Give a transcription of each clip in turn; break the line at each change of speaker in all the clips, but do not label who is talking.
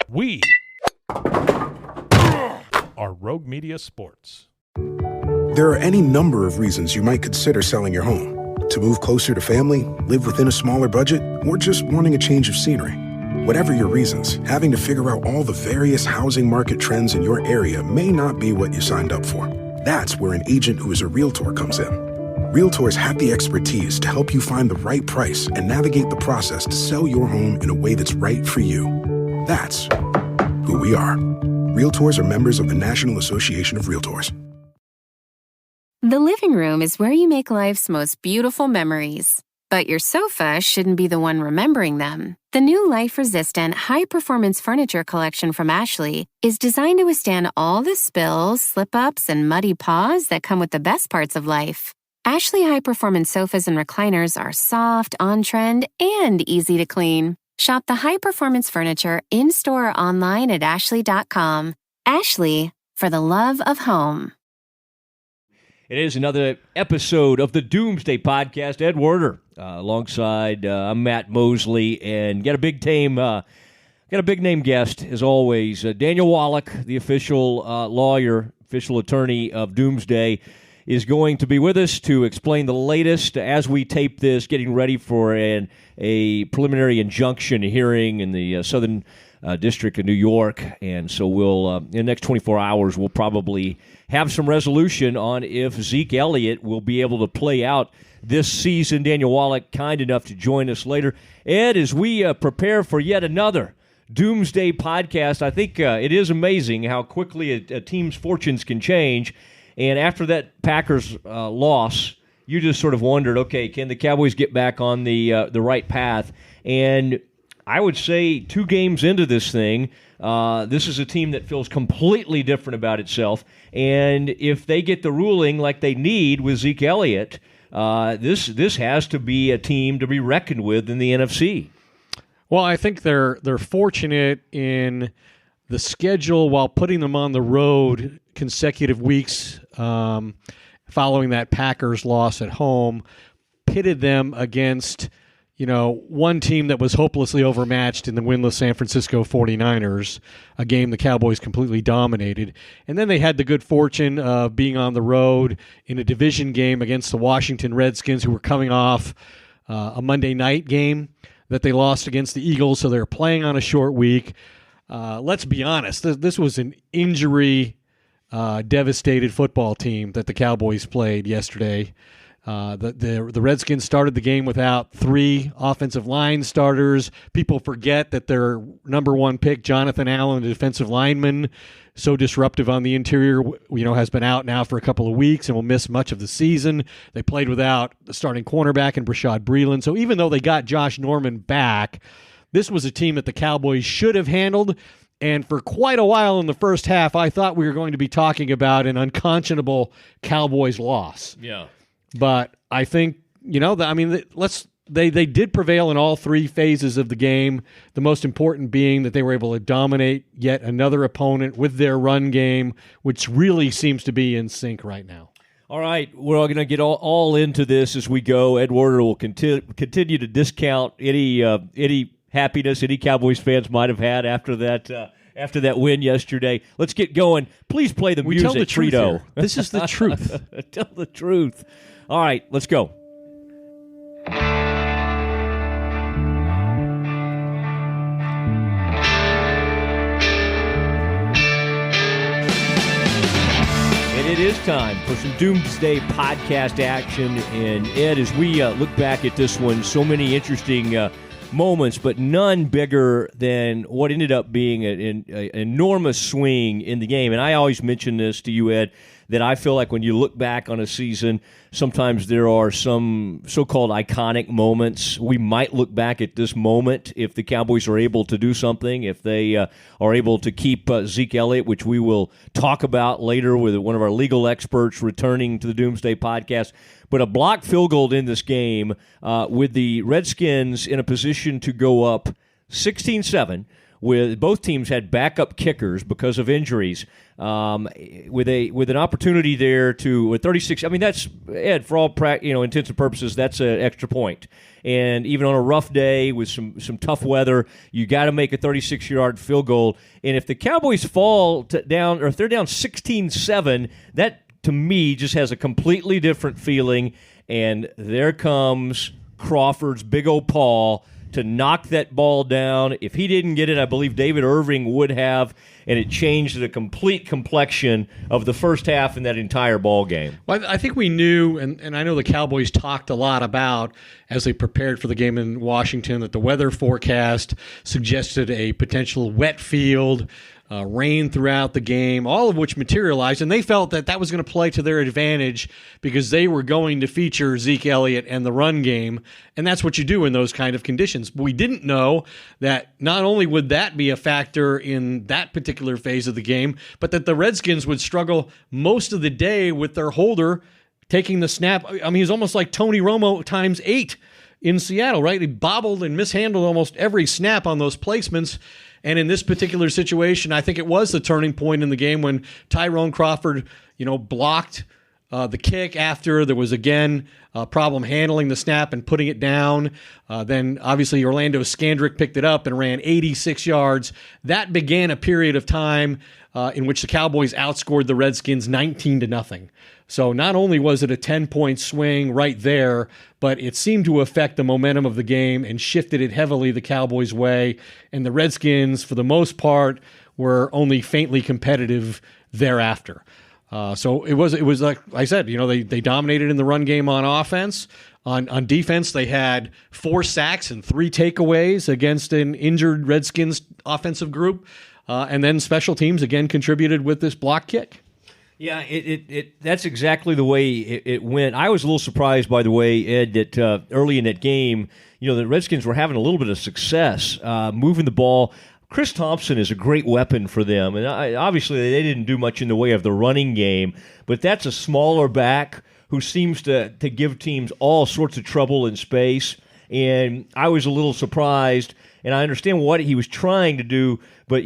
We are Rogue Media Sports.
There are any number of reasons you might consider selling your home. To move closer to family, live within a smaller budget, or just wanting a change of scenery. Whatever your reasons, having to figure out all the various housing market trends in your area may not be what you signed up for. That's where an agent who is a realtor comes in. Realtors have the expertise to help you find the right price and navigate the process to sell your home in a way that's right for you. That's who we are. Realtors are members of the National Association of Realtors.
The living room is where you make life's most beautiful memories. But your sofa shouldn't be the one remembering them. The new life-resistant, high-performance furniture collection from Ashley is designed to withstand all the spills, slip-ups, and muddy paws that come with the best parts of life. Ashley high-performance sofas and recliners are soft, on-trend, and easy to clean. Shop the high-performance furniture in-store or online at ashley.com. Ashley, for the love of home.
It is another episode of the Doomsday podcast. Ed Werder, alongside I'm Matt Mosley, and got a big name guest as always. Daniel Wallach, the official lawyer, official attorney of Doomsday, is going to be with us to explain the latest as we tape this, getting ready for a preliminary injunction hearing in the Southern District of New York. And so we'll, in the next 24 hours, we'll probably have some resolution on if Zeke Elliott will be able to play out this season. Daniel Wallach, kind enough to join us later. Ed, as we prepare for yet another Doomsday podcast, I think it is amazing how quickly a team's fortunes can change. And after that Packers loss, you just sort of wondered, okay, can the Cowboys get back on the right path? And I would say 2 games into this thing, this is a team that feels completely different about itself. And if they get the ruling like they need with Zeke Elliott, this has to be a team to be reckoned with in the NFC.
Well, I think they're fortunate in the schedule while putting them on the road consecutive weeks following that Packers loss at home, pitted them against one team that was hopelessly overmatched in the winless San Francisco 49ers, a game the Cowboys completely dominated. And then they had the good fortune of being on the road in a division game against the Washington Redskins, who were coming off a Monday night game that they lost against the Eagles, so they were playing on a short week. Let's be honest, this was an injury devastated football team that the Cowboys played yesterday. The Redskins started the game without 3 offensive line starters. People forget that their number 1 pick, Jonathan Allen, the defensive lineman, so disruptive on the interior, has been out now for a couple of weeks and will miss much of the season. They played without the starting cornerback and Brashad Breeland. So even though they got Josh Norman back, this was a team that the Cowboys should have handled. And for quite a while in the first half, I thought we were going to be talking about an unconscionable Cowboys loss.
Yeah.
But I think, they did prevail in all 3 phases of the game, the most important being that they were able to dominate yet another opponent with their run game, which really seems to be in sync right now.
All right, we're all going to get all into this as we go. Ed Werder will continue to discount any happiness any Cowboys fans might have had after that win yesterday. Let's get going. Please play the music,
tell the truth
Frito.
here. This is the truth.
Tell the truth. All right, let's go. And it is time for some Doomsday podcast action. And Ed, as we look back at this one, so many interesting moments, but none bigger than what ended up being an enormous swing in the game. And I always mention this to you, Ed, that I feel like when you look back on a season, sometimes there are some so-called iconic moments. We might look back at this moment if the Cowboys are able to do something, if they are able to keep Zeke Elliott, which we will talk about later with one of our legal experts returning to the Doomsday podcast. But a blocked field goal in this game with the Redskins in a position to go up 16-7. With both teams had backup kickers because of injuries, with an opportunity there with 36. I mean, that's, Ed, for all intents and purposes, that's an extra point. And even on a rough day with some tough weather, you got to make a 36-yard field goal. And if the Cowboys fall down, or if they're down 16-7, that to me just has a completely different feeling. And there comes Crawford's big old paw to knock that ball down. If he didn't get it, I believe David Irving would have, and it changed the complete complexion of the first half in that entire ball game.
Well, I think we knew, and I know the Cowboys talked a lot about, as they prepared for the game in Washington, that the weather forecast suggested a potential wet field, rain throughout the game, all of which materialized, and they felt that was going to play to their advantage because they were going to feature Zeke Elliott and the run game, and that's what you do in those kind of conditions. But we didn't know that not only would that be a factor in that particular phase of the game, but that the Redskins would struggle most of the day with their holder taking the snap. I mean, he's almost like Tony Romo times 8 in Seattle, right? He bobbled and mishandled almost every snap on those placements. And in this particular situation, I think it was the turning point in the game when Tyrone Crawford, blocked the kick after there was, again, a problem handling the snap and putting it down. Then, obviously, Orlando Scandrick picked it up and ran 86 yards. That began a period of time in which the Cowboys outscored the Redskins 19-0. So not only was it a 10-point swing right there, but it seemed to affect the momentum of the game and shifted it heavily the Cowboys' way. And the Redskins, for the most part, were only faintly competitive thereafter. So it was like I said, they dominated in the run game on offense. On defense, they had 4 sacks and 3 takeaways against an injured Redskins offensive group. And then special teams, again, contributed with this block kick.
Yeah, that's exactly the way it went. I was a little surprised, by the way, Ed, that early in that game, the Redskins were having a little bit of success moving the ball. Chris Thompson is a great weapon for them, and obviously they didn't do much in the way of the running game, but that's a smaller back who seems to give teams all sorts of trouble in space, and I was a little surprised, and I understand what he was trying to do, but,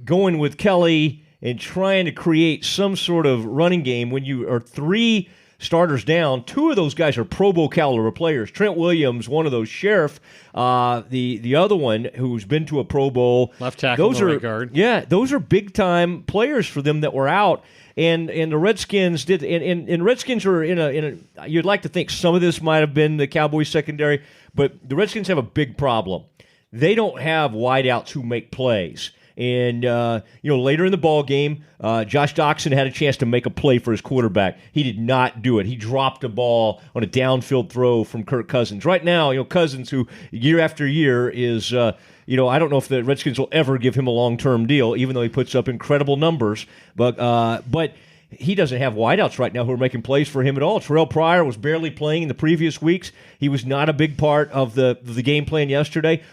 going with Kelly and trying to create some sort of running game when you are 3 starters down. 2 of those guys are Pro Bowl caliber players. Trent Williams, one of those, Sheriff, the other one who's been to a Pro Bowl.
Left tackle, right guard.
Yeah, those are big-time players for them that were out. And the Redskins did, and Redskins are in a. You'd like to think some of this might have been the Cowboys secondary, but the Redskins have a big problem. They don't have wideouts who make plays. And, later in the ball game, Josh Doxson had a chance to make a play for his quarterback. He did not do it. He dropped a ball on a downfield throw from Kirk Cousins. Right now, Cousins, who year after year is, I don't know if the Redskins will ever give him a long-term deal, even though he puts up incredible numbers. But he doesn't have wideouts right now who are making plays for him at all. Terrell Pryor was barely playing in the previous weeks. He was not a big part of the game plan yesterday.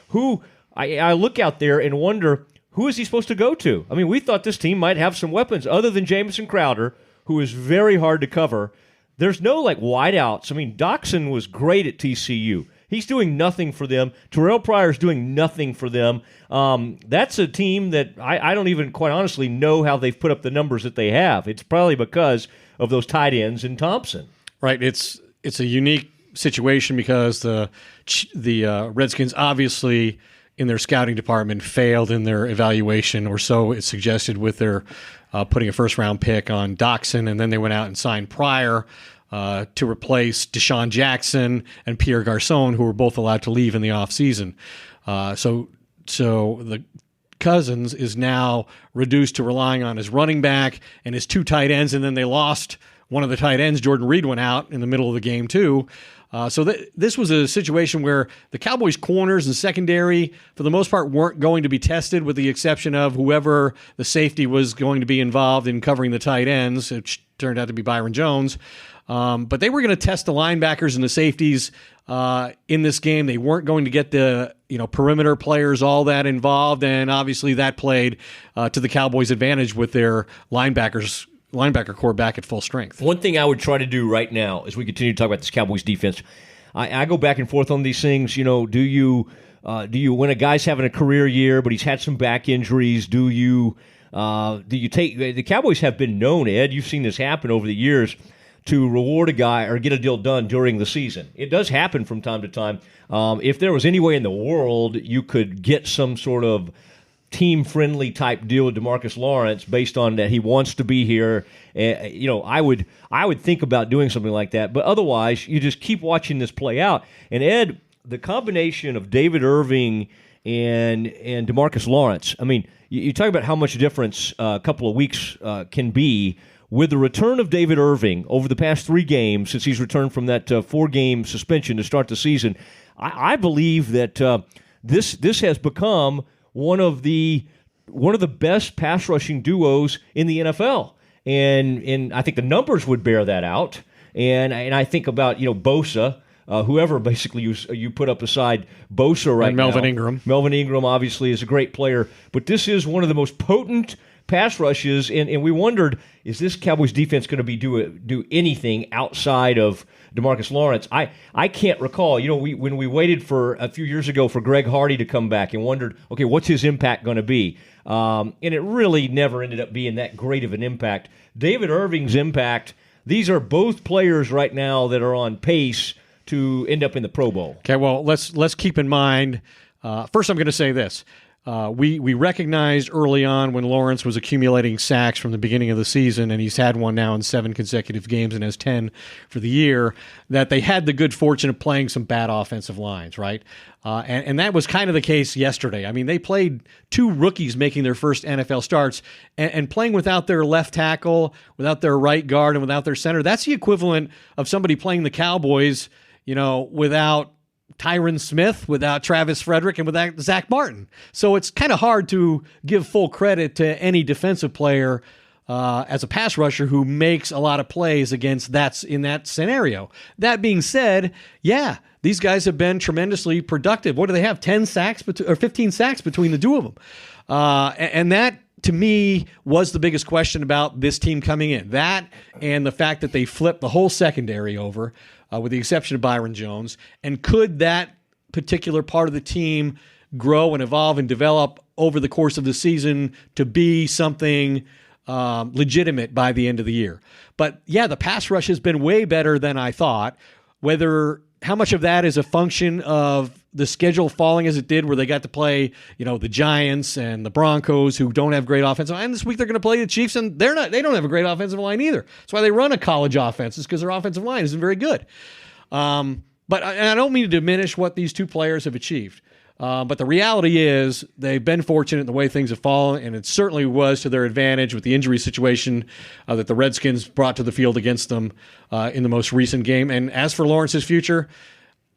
I look out there and wonder, who is he supposed to go to? I mean, we thought this team might have some weapons other than Jamison Crowder, who is very hard to cover. There's no, wideouts. I mean, Doxson was great at TCU. He's doing nothing for them. Terrell Pryor's doing nothing for them. That's a team that I don't even quite honestly know how they've put up the numbers that they have. It's probably because of those tight ends and Thompson.
Right. It's a unique situation because the Redskins obviously in their scouting department failed in their evaluation, or so it's suggested, with their putting a first-round pick on Doxson, and then they went out and signed Pryor to replace Deshaun Jackson and Pierre Garçon, who were both allowed to leave in the offseason. So the Cousins is now reduced to relying on his running back and his 2 tight ends, and then they lost one of the tight ends. Jordan Reed went out in the middle of the game too. So this was a situation where the Cowboys' corners and secondary, for the most part, weren't going to be tested, with the exception of whoever the safety was going to be involved in covering the tight ends, which turned out to be Byron Jones. But they were going to test the linebackers and the safeties in this game. They weren't going to get the perimeter players all that involved, and obviously that played to the Cowboys' advantage with their linebacker core back at full strength.
One thing I would try to do right now as we continue to talk about this Cowboys defense, I go back and forth on these things. Do you when a guy's having a career year, but he's had some back injuries, do you take the Cowboys have been known, Ed, you've seen this happen over the years, to reward a guy or get a deal done during the season. It does happen from time to time. If there was any way in the world you could get some sort of team-friendly type deal with DeMarcus Lawrence based on that he wants to be here, I would think about doing something like that. But otherwise, you just keep watching this play out. And Ed, the combination of David Irving and DeMarcus Lawrence, I mean, you talk about how much difference a couple of weeks can be. With the return of David Irving over the past 3 games since he's returned from that 4-game suspension to start the season, I believe that this has become one of the best pass rushing duos in the NFL, and I think the numbers would bear that out. And I think about Bosa, whoever basically you put up beside Bosa right now.
Melvin Ingram.
Melvin Ingram obviously is a great player, but this is one of the most potent pass rushes, and we wondered, is this Cowboys defense going to do anything outside of DeMarcus Lawrence? I can't recall. When we waited for a few years ago for Greg Hardy to come back and wondered, okay, what's his impact going to be? And it really never ended up being that great of an impact. David Irving's impact, these are both players right now that are on pace to end up in the Pro Bowl.
Okay, well, let's keep in mind, first I'm going to say this. We recognized early on when Lawrence was accumulating sacks from the beginning of the season, and he's had one now in 7 consecutive games and has 10 for the year, that they had the good fortune of playing some bad offensive lines, right? And that was kind of the case yesterday. I mean, they played 2 rookies making their first NFL starts and playing without their left tackle, without their right guard, and without their center. That's the equivalent of somebody playing the Cowboys, without Tyron Smith, without Travis Frederick, and without Zach Martin. So it's kind of hard to give full credit to any defensive player as a pass rusher who makes a lot of plays against in that scenario. That being said, yeah, these guys have been tremendously productive. What do they have? 10 sacks or 15 sacks between the 2 of them. And that, to me, was the biggest question about this team coming in. That and the fact that they flipped the whole secondary over, with the exception of Byron Jones. And could that particular part of the team grow and evolve and develop over the course of the season to be something legitimate by the end of the year? But yeah, the pass rush has been way better than I thought. How much of that is a function of the schedule falling as it did, where they got to play, the Giants and the Broncos, who don't have great offensive line. And this week they're going to play the Chiefs, and they don't have a great offensive line either. That's why they run a college offense, is because their offensive line isn't very good. But I don't mean to diminish what these 2 players have achieved. But the reality is they've been fortunate in the way things have fallen, and it certainly was to their advantage with the injury situation that the Redskins brought to the field against them in the most recent game. And as for Lawrence's future,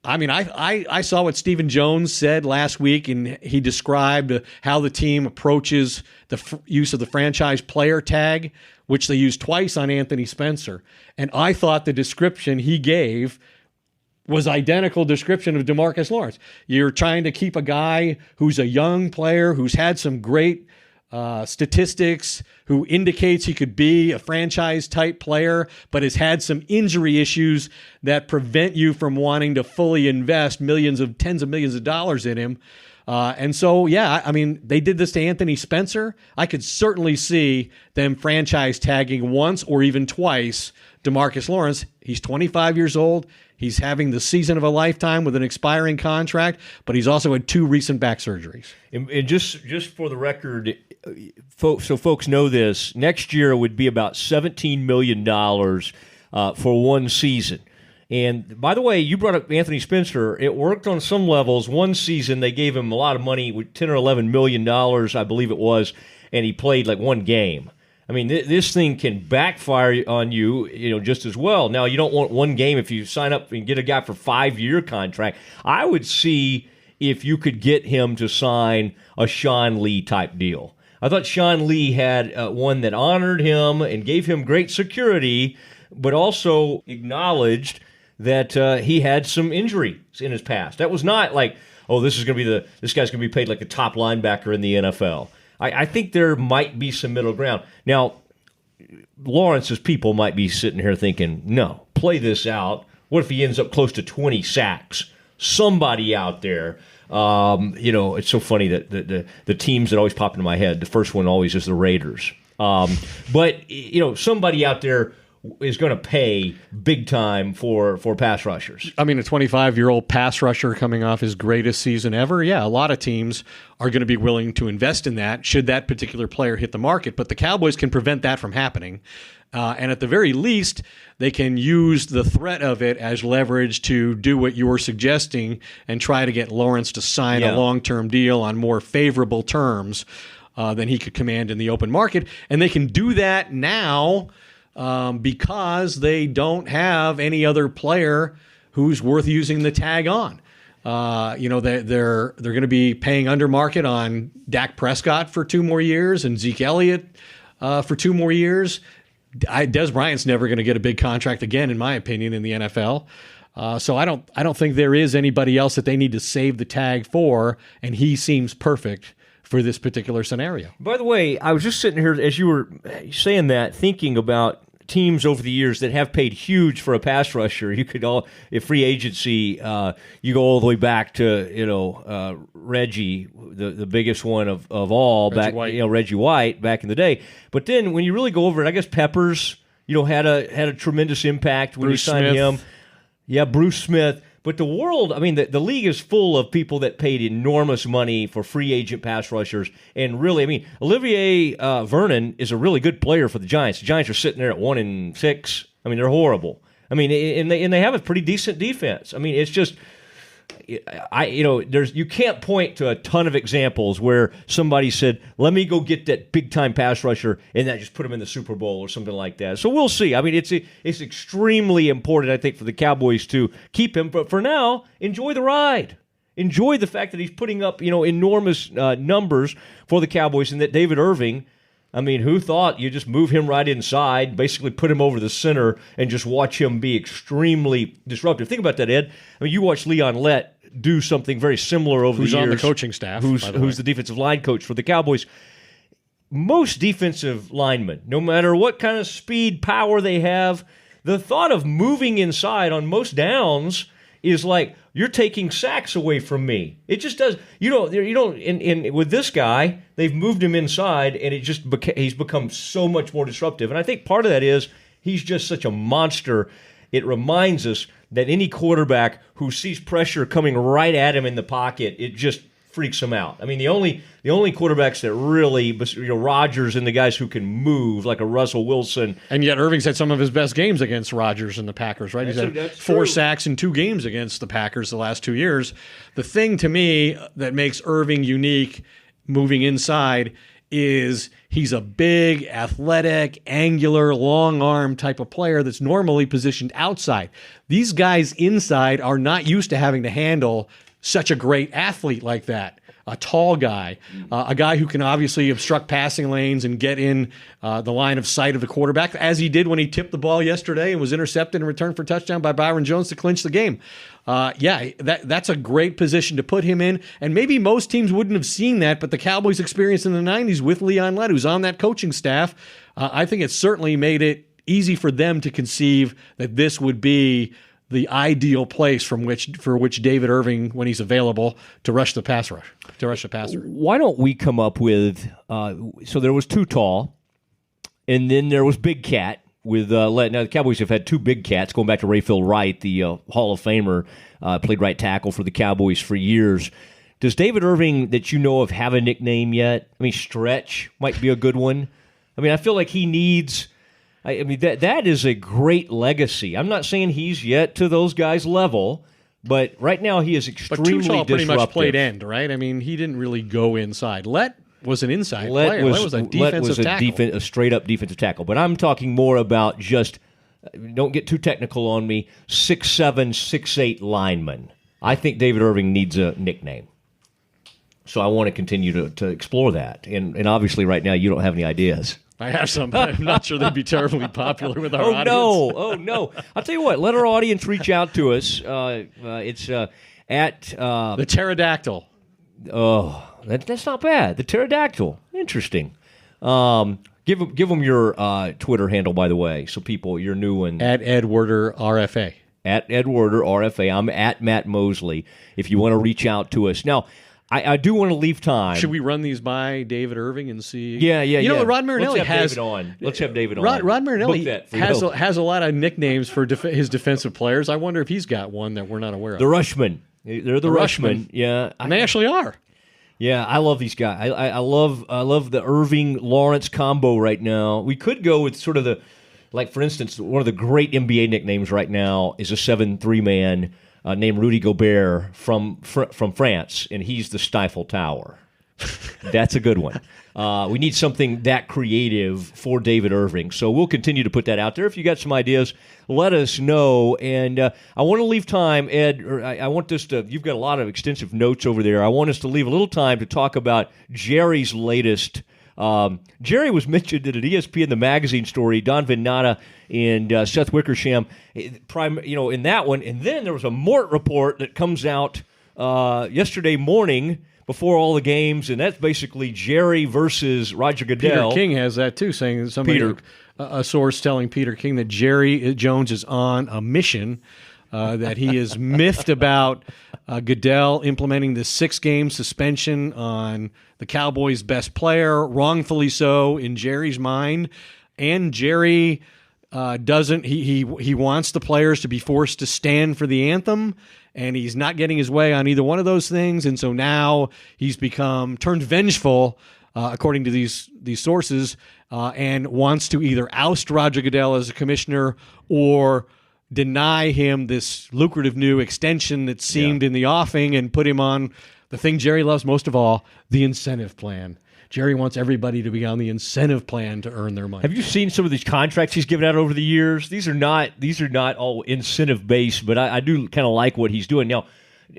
I mean, I saw what Stephen Jones said last week, and he described how the team approaches the use of the franchise player tag, which they used twice on Anthony Spencer. And I thought the description he gave was identical description of DeMarcus Lawrence. You're trying to keep a guy who's a young player, who's had some great statistics, who indicates he could be a franchise-type player, but has had some injury issues that prevent you from wanting to fully invest tens of millions of dollars in him. And so, yeah, I mean, they did this to Anthony Spencer. I could certainly see them franchise tagging once or even twice DeMarcus Lawrence. He's 25 years old. He's having the season of a lifetime with an expiring contract, but he's also had 2 recent back surgeries.
And just for the record, so folks know this, next year would be about $17 million for one season. And by the way, you brought up Anthony Spencer. It worked on some levels. One season, they gave him a lot of money, with $10 or $11 million, I believe it was, and he played like 1 game. I mean, this thing can backfire on you, just as well. Now, you don't want 1 game if you sign up and get a guy for a 5-year contract. I would see if you could get him to sign a Sean Lee type deal. I thought Sean Lee had one that honored him and gave him great security, but also acknowledged that he had some injuries in his past. That was not like, oh, this guy's going to be paid like a top linebacker in the NFL. I think there might be some middle ground. Now, Lawrence's people might be sitting here thinking, no, play this out. What if he ends up close to 20 sacks? Somebody out there It's so funny that the teams that always pop into my head, the first one always is the Raiders. But somebody out there is going to pay big time for pass rushers.
I mean, a 25-year-old pass rusher coming off his greatest season ever, yeah, a lot of teams are going to be willing to invest in that should that particular player hit the market. But the Cowboys can prevent that from happening. And at the very least, they can use the threat of it as leverage to do what you were suggesting and try to get Lawrence to sign a long-term deal on more favorable terms than he could command in the open market. And they can do that now because they don't have any other player who's worth using the tag on. They're going to be paying under market on Dak Prescott for 2 more years and Zeke Elliott for 2 more years. Des Bryant's never going to get a big contract again, in my opinion, in the NFL. So I don't think there is anybody else that they need to save the tag for, and he seems perfect for this particular scenario.
By the way, I was just sitting here as you were saying that, thinking about teams over the years that have paid huge for a pass rusher. You could if free agency, you go all the way back to Reggie, the biggest one of all, Reggie White back in the day. But then when you really go over it, I guess Peppers, had a tremendous impact when
Bruce
you signed
Smith.
him. Yeah, Bruce Smith. But the world, I mean, the league is full of people that paid enormous money for free agent pass rushers. And really, I mean, Olivier Vernon is a really good player for the Giants. The Giants are sitting there at 1-6. I mean, they're horrible. I mean, and they have a pretty decent defense. I mean, it's just, you can't point to a ton of examples where somebody said, let me go get that big-time pass rusher and that just put him in the Super Bowl or something like that. So we'll see. I mean, it's extremely important, I think, for the Cowboys to keep him. But for now, enjoy the ride. Enjoy the fact that he's putting up, enormous numbers for the Cowboys, and that David Irving, I mean, who thought you just move him right inside, basically put him over the center, and just watch him be extremely disruptive? Think about that, Ed. I mean, you watch Leon Lett do something very similar over the years.
Who's on the coaching staff.
Who's the defensive line coach for the Cowboys. Most defensive linemen, no matter what kind of speed, power they have, the thought of moving inside on most downs is like, you're taking sacks away from me. It just does. And with this guy, they've moved him inside, and he's become so much more disruptive. And I think part of that is he's just such a monster. It reminds us that any quarterback who sees pressure coming right at him in the pocket, it just freaks him out. I mean, the only quarterbacks that really, Rodgers and the guys who can move, like a Russell Wilson.
And yet Irving's had some of his best games against Rodgers and the Packers, right? He's had 4 sacks in 2 games against the Packers the last 2 years. The thing to me that makes Irving unique moving inside is he's a big, athletic, angular, long-arm type of player that's normally positioned outside. These guys inside are not used to having to handle such a great athlete like that, a tall guy, a guy who can obviously obstruct passing lanes and get in the line of sight of the quarterback, as he did when he tipped the ball yesterday and was intercepted and returned for a touchdown by Byron Jones to clinch the game. That's a great position to put him in, and maybe most teams wouldn't have seen that, but the Cowboys' experience in the 90s with Leon Lett, who's on that coaching staff, I think it certainly made it easy for them to conceive that this would be the ideal place for which David Irving, when he's available, to rush the passer.
Why don't we come up with so there was Too Tall, and then there was Big Cat with now the Cowboys have had 2 big cats going back to Rayfield Wright, the Hall of Famer, played right tackle for the Cowboys for years. Does David Irving, that you know of, have a nickname yet? I mean, Stretch might be a good one. I mean, I feel like he needs. I mean, that is a great legacy. I'm not saying he's yet to those guys' level, but right now he is extremely disruptive. But Too Tall
pretty much played end, right? I mean, he didn't really go inside. Lett was an inside player. Lett was a defensive tackle.
A straight-up defensive tackle. But I'm talking more about just, don't get too technical on me, 6'7", 6'8" lineman. I think David Irving needs a nickname. So I want to continue to explore that. And obviously right now you don't have any ideas.
I have some, but I'm not sure they'd be terribly popular with our audience.
Oh, no. I'll tell you what. Let our audience reach out to us. It's at...
the pterodactyl.
Oh, that's not bad. The pterodactyl. Interesting. Give them your Twitter handle, by the way, so people, your new one.
At Ed Werder RFA.
at Ed Werder, RFA. I'm at Matt Mosley if you want to reach out to us. Now, I do want to leave time.
Should we run these by David Irving and see?
Yeah.
You know what Rod Marinelli
Let's have David on.
Rod Marinelli has a lot of nicknames for his defensive players. I wonder if he's got one that we're not aware of.
The Rushmen. They're the Rushmen. Yeah.
And they actually are.
Yeah, I love these guys. I love the Irving Lawrence combo right now. We could go with sort of for instance, one of the great NBA nicknames right now is a 7'3" man named Rudy Gobert from France, and he's the Stifle Tower. That's a good one. We need something that creative for David Irving. So we'll continue to put that out there. If you got some ideas, let us know. And I want to leave time, Ed, or I want this to, you've got a lot of extensive notes over there. I want us to leave a little time to talk about Jerry's latest. Jerry was mentioned in an ESPN The Magazine story, Don Van Natta and Seth Wickersham, in that one. And then there was a Mort report that comes out yesterday morning before all the games, and that's basically Jerry versus Roger Goodell.
Peter King has that too, saying a source telling Peter King that Jerry Jones is on a mission, that he is miffed about Goodell implementing the 6-game suspension on the Cowboys' best player, wrongfully so in Jerry's mind, and Jerry doesn't. He wants the players to be forced to stand for the anthem. And he's not getting his way on either one of those things, and so now he's turned vengeful, according to these sources, and wants to either oust Roger Goodell as a commissioner or deny him this lucrative new extension that seemed in the offing and put him on the thing Jerry loves most of all, the incentive plan. Jerry wants everybody to be on the incentive plan to earn their money.
Have you seen some of these contracts he's given out over the years? These are not all incentive based, but I do kind of like what he's doing. Now,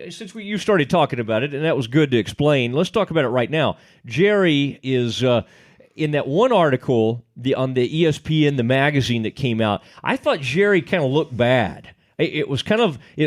since you started talking about it, and that was good to explain, let's talk about it right now. Jerry is in that one article on the ESPN, the magazine that came out. I thought Jerry kind of looked bad. It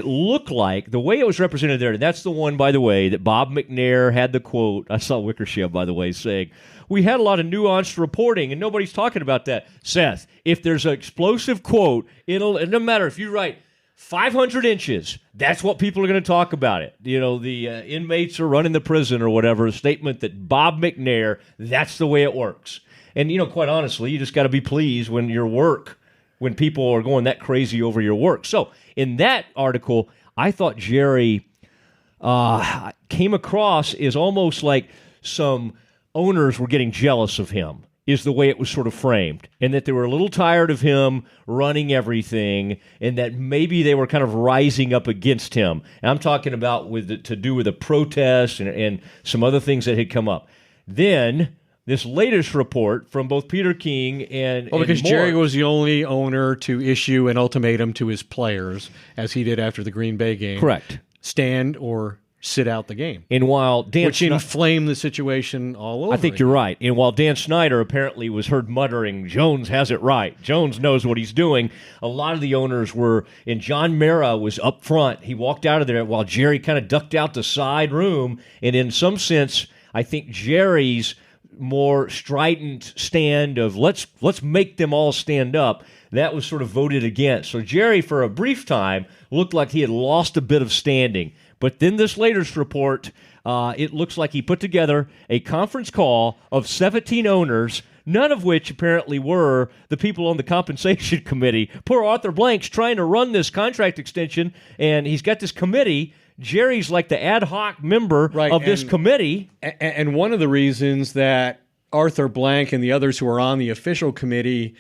looked like the way it was represented there, and that's the one, by the way, that Bob McNair had the quote. I saw Wickersham, by the way, saying, we had a lot of nuanced reporting, and nobody's talking about that. Seth, if there's an explosive quote, it doesn't matter if you write 500 inches, that's what people are going to talk about it. The inmates are running the prison or whatever, a statement that Bob McNair, that's the way it works. And, quite honestly, you just got to be pleased when people are going that crazy over your work. So in that article, I thought Jerry came across as almost like some owners were getting jealous of him, is the way it was sort of framed, and that they were a little tired of him running everything, and that maybe they were kind of rising up against him. And I'm talking about to do with the protests and some other things that had come up. Then this latest report from both Peter King and
because
Mort,
Jerry was the only owner to issue an ultimatum to his players, as he did after the Green Bay game.
Correct.
Stand or sit out the game.
And while
which inflamed the situation all over.
I think you're right. And while Dan Snyder apparently was heard muttering, Jones has it right. Jones knows what he's doing. A lot of the owners were, and John Mara was up front. He walked out of there while Jerry kind of ducked out the side room. And in some sense, I think Jerry's more strident stand of let's make them all stand up, that was sort of voted against. So Jerry, for a brief time, looked like he had lost a bit of standing. But then this latest report, it looks like he put together a conference call of 17 owners, none of which apparently were the people on the compensation committee. Poor Arthur Blank's trying to run this contract extension, and he's got this committee. Jerry's like the ad hoc member of this committee.
And one of the reasons that Arthur Blank and the others who are on the official committee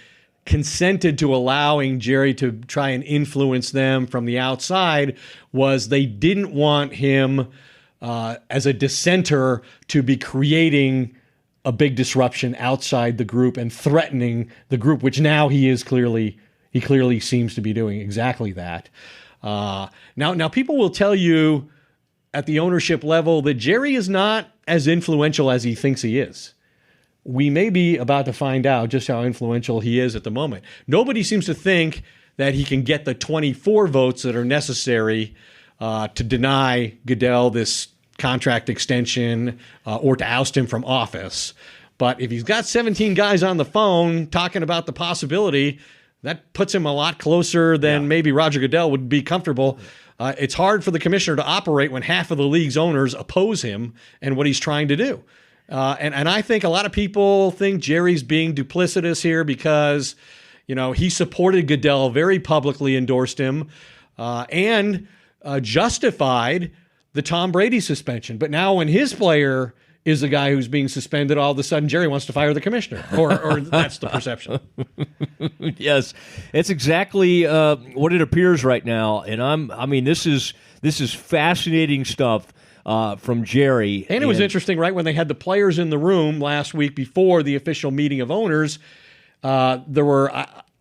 consented to allowing Jerry to try and influence them from the outside was they didn't want him as a dissenter to be creating a big disruption outside the group and threatening the group, which now he clearly seems to be doing exactly that. Now people will tell you at the ownership level that Jerry is not as influential as he thinks he is. We may be about to find out just how influential he is at the moment. Nobody seems to think that he can get the 24 votes that are necessary to deny Goodell this contract extension or to oust him from office. But if he's got 17 guys on the phone talking about the possibility, That puts him a lot closer than maybe Roger Goodell would be comfortable. It's hard for the commissioner to operate when half of the league's owners oppose him and what he's trying to do. And I think a lot of people think Jerry's being duplicitous here because, he supported Goodell, very publicly endorsed him, and justified the Tom Brady suspension. But now when his player is the guy who's being suspended, all of a sudden Jerry wants to fire the commissioner, or that's the perception.
Yes, it's exactly what it appears right now, and this is fascinating stuff from Jerry.
And it was interesting, right, when they had the players in the room last week before the official meeting of owners. There were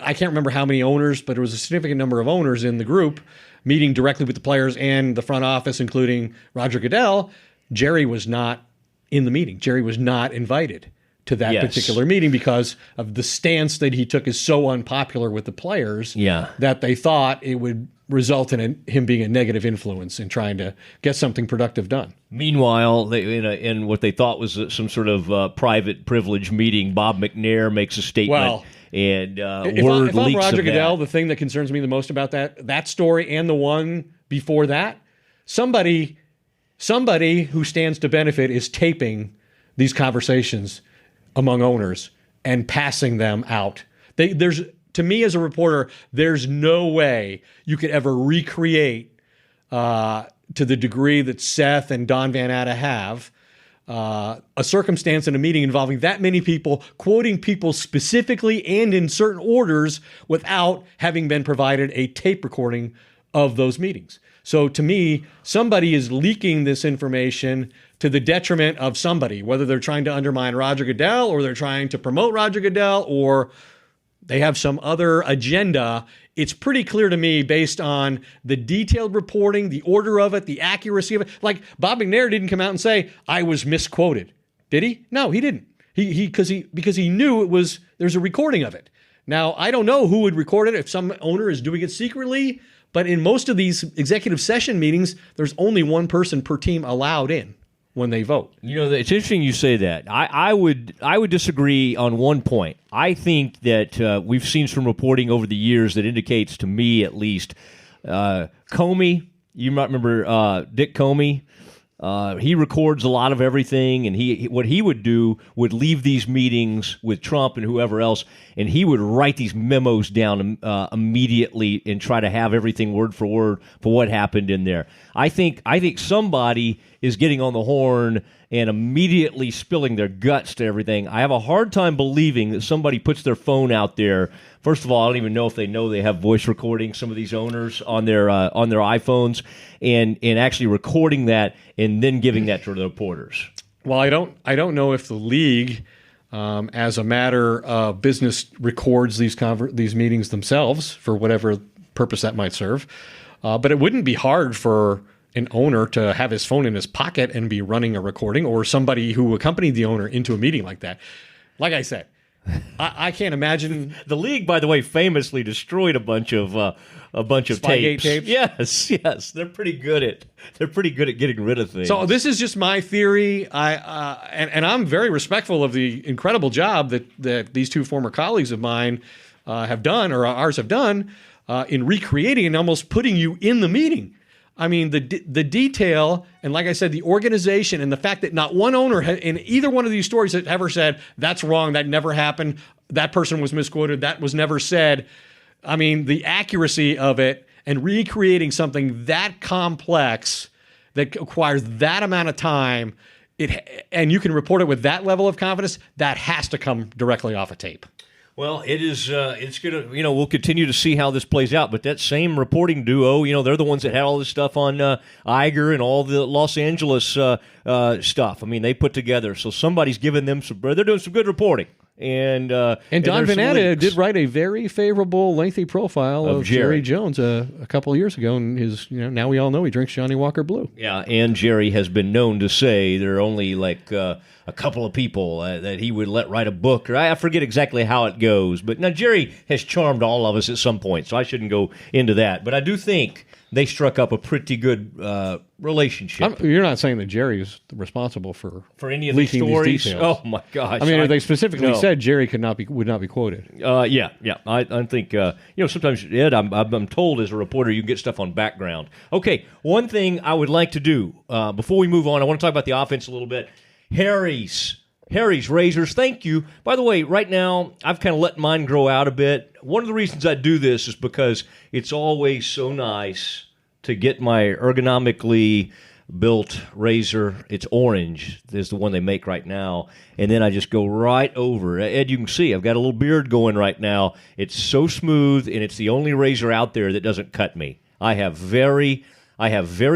I can't remember how many owners, but there was a significant number of owners in the group meeting directly with the players and the front office, including Roger Goodell. Jerry was not in the meeting. Jerry was not invited to that particular meeting because of the stance that he took is so unpopular with the players that they thought it would result in him being a negative influence in trying to get something productive done.
Meanwhile, in what they thought was some sort of private privilege meeting, Bob McNair makes a statement. And
if I'm Roger Goodell, the thing that concerns me the most about that story and the one before that, somebody who stands to benefit is taping these conversations among owners and passing them out. To me as a reporter, there's no way you could ever recreate to the degree that Seth and Don Van Atta have a circumstance in a meeting involving that many people, quoting people specifically and in certain orders without having been provided a tape recording of those meetings. So to me, somebody is leaking this information to the detriment of somebody, whether they're trying to undermine Roger Goodell or they're trying to promote Roger Goodell or they have some other agenda. It's pretty clear to me based on the detailed reporting, the order of it, the accuracy of it. Like Bob McNair didn't come out and say, I was misquoted. Did he? No, he didn't. Because he knew there's a recording of it. Now, I don't know who would record it, if some owner is doing it secretly, but in most of these executive session meetings, there's only one person per team allowed in when they vote.
It's interesting you say that. I would disagree on one point. I think that we've seen some reporting over the years that indicates, to me at least, Comey, you might remember Dick Comey. He records a lot of everything, and what he would do would leave these meetings with Trump and whoever else, and he would write these memos down immediately and try to have everything word for word for what happened in there. I think somebody is getting on the horn and immediately spilling their guts to everything. I have a hard time believing that somebody puts their phone out there. First of all, I don't even know if they have voice recording, some of these owners on their iPhones, and actually recording that and then giving that to the reporters.
Well, I don't know if the league, as a matter of business, records these meetings themselves for whatever purpose that might serve. But it wouldn't be hard for an owner to have his phone in his pocket and be running a recording, or somebody who accompanied the owner into a meeting like that. Like I said, I can't imagine.
The league, by the way, famously destroyed a bunch of
Spygate tapes.
Yes, they're pretty good at getting rid of things.
So this is just my theory. And I'm very respectful of the incredible job that these two former colleagues of mine have done, or ours have done, in recreating and almost putting you in the meeting. I mean, the detail, and like I said, the organization, and the fact that not one owner in either one of these stories has ever said, that's wrong, that never happened, that person was misquoted, that was never said. I mean, the accuracy of it and recreating something that complex that requires that amount of time, and you can report it with that level of confidence, that has to come directly off a tape.
Well, it is. It's gonna. We'll continue to see how this plays out. But that same reporting duo, they're the ones that had all this stuff on Iger and all the Los Angeles stuff. I mean, they put together. So somebody's giving them some. They're doing some good reporting. And
Don Van Atta did write a very favorable, lengthy profile of Jerry Jones a couple of years ago, and his now we all know he drinks Johnny Walker Blue.
Yeah, and Jerry has been known to say there are only like a couple of people that he would let write a book, or I forget exactly how it goes. But now Jerry has charmed all of us at some point, so I shouldn't go into that. But I do think they struck up a pretty good relationship.
You're not saying that Jerry is responsible for
any of these stories?
These details.
Oh my gosh!
I mean, they specifically said said Jerry would not be quoted.
Yeah. I think sometimes, Ed, I'm told as a reporter you can get stuff on background. Okay, one thing I would like to do before we move on, I want to talk about the offense a little bit. Harry's razors. Thank you. By the way, right now I've kind of let mine grow out a bit. One of the reasons I do this is because it's always so nice to get my ergonomically built razor. It's orange. There's the one they make right now. And then I just go right over. Ed, you can see I've got a little beard going right now. It's so smooth, and it's the only razor out there that doesn't cut me. I have very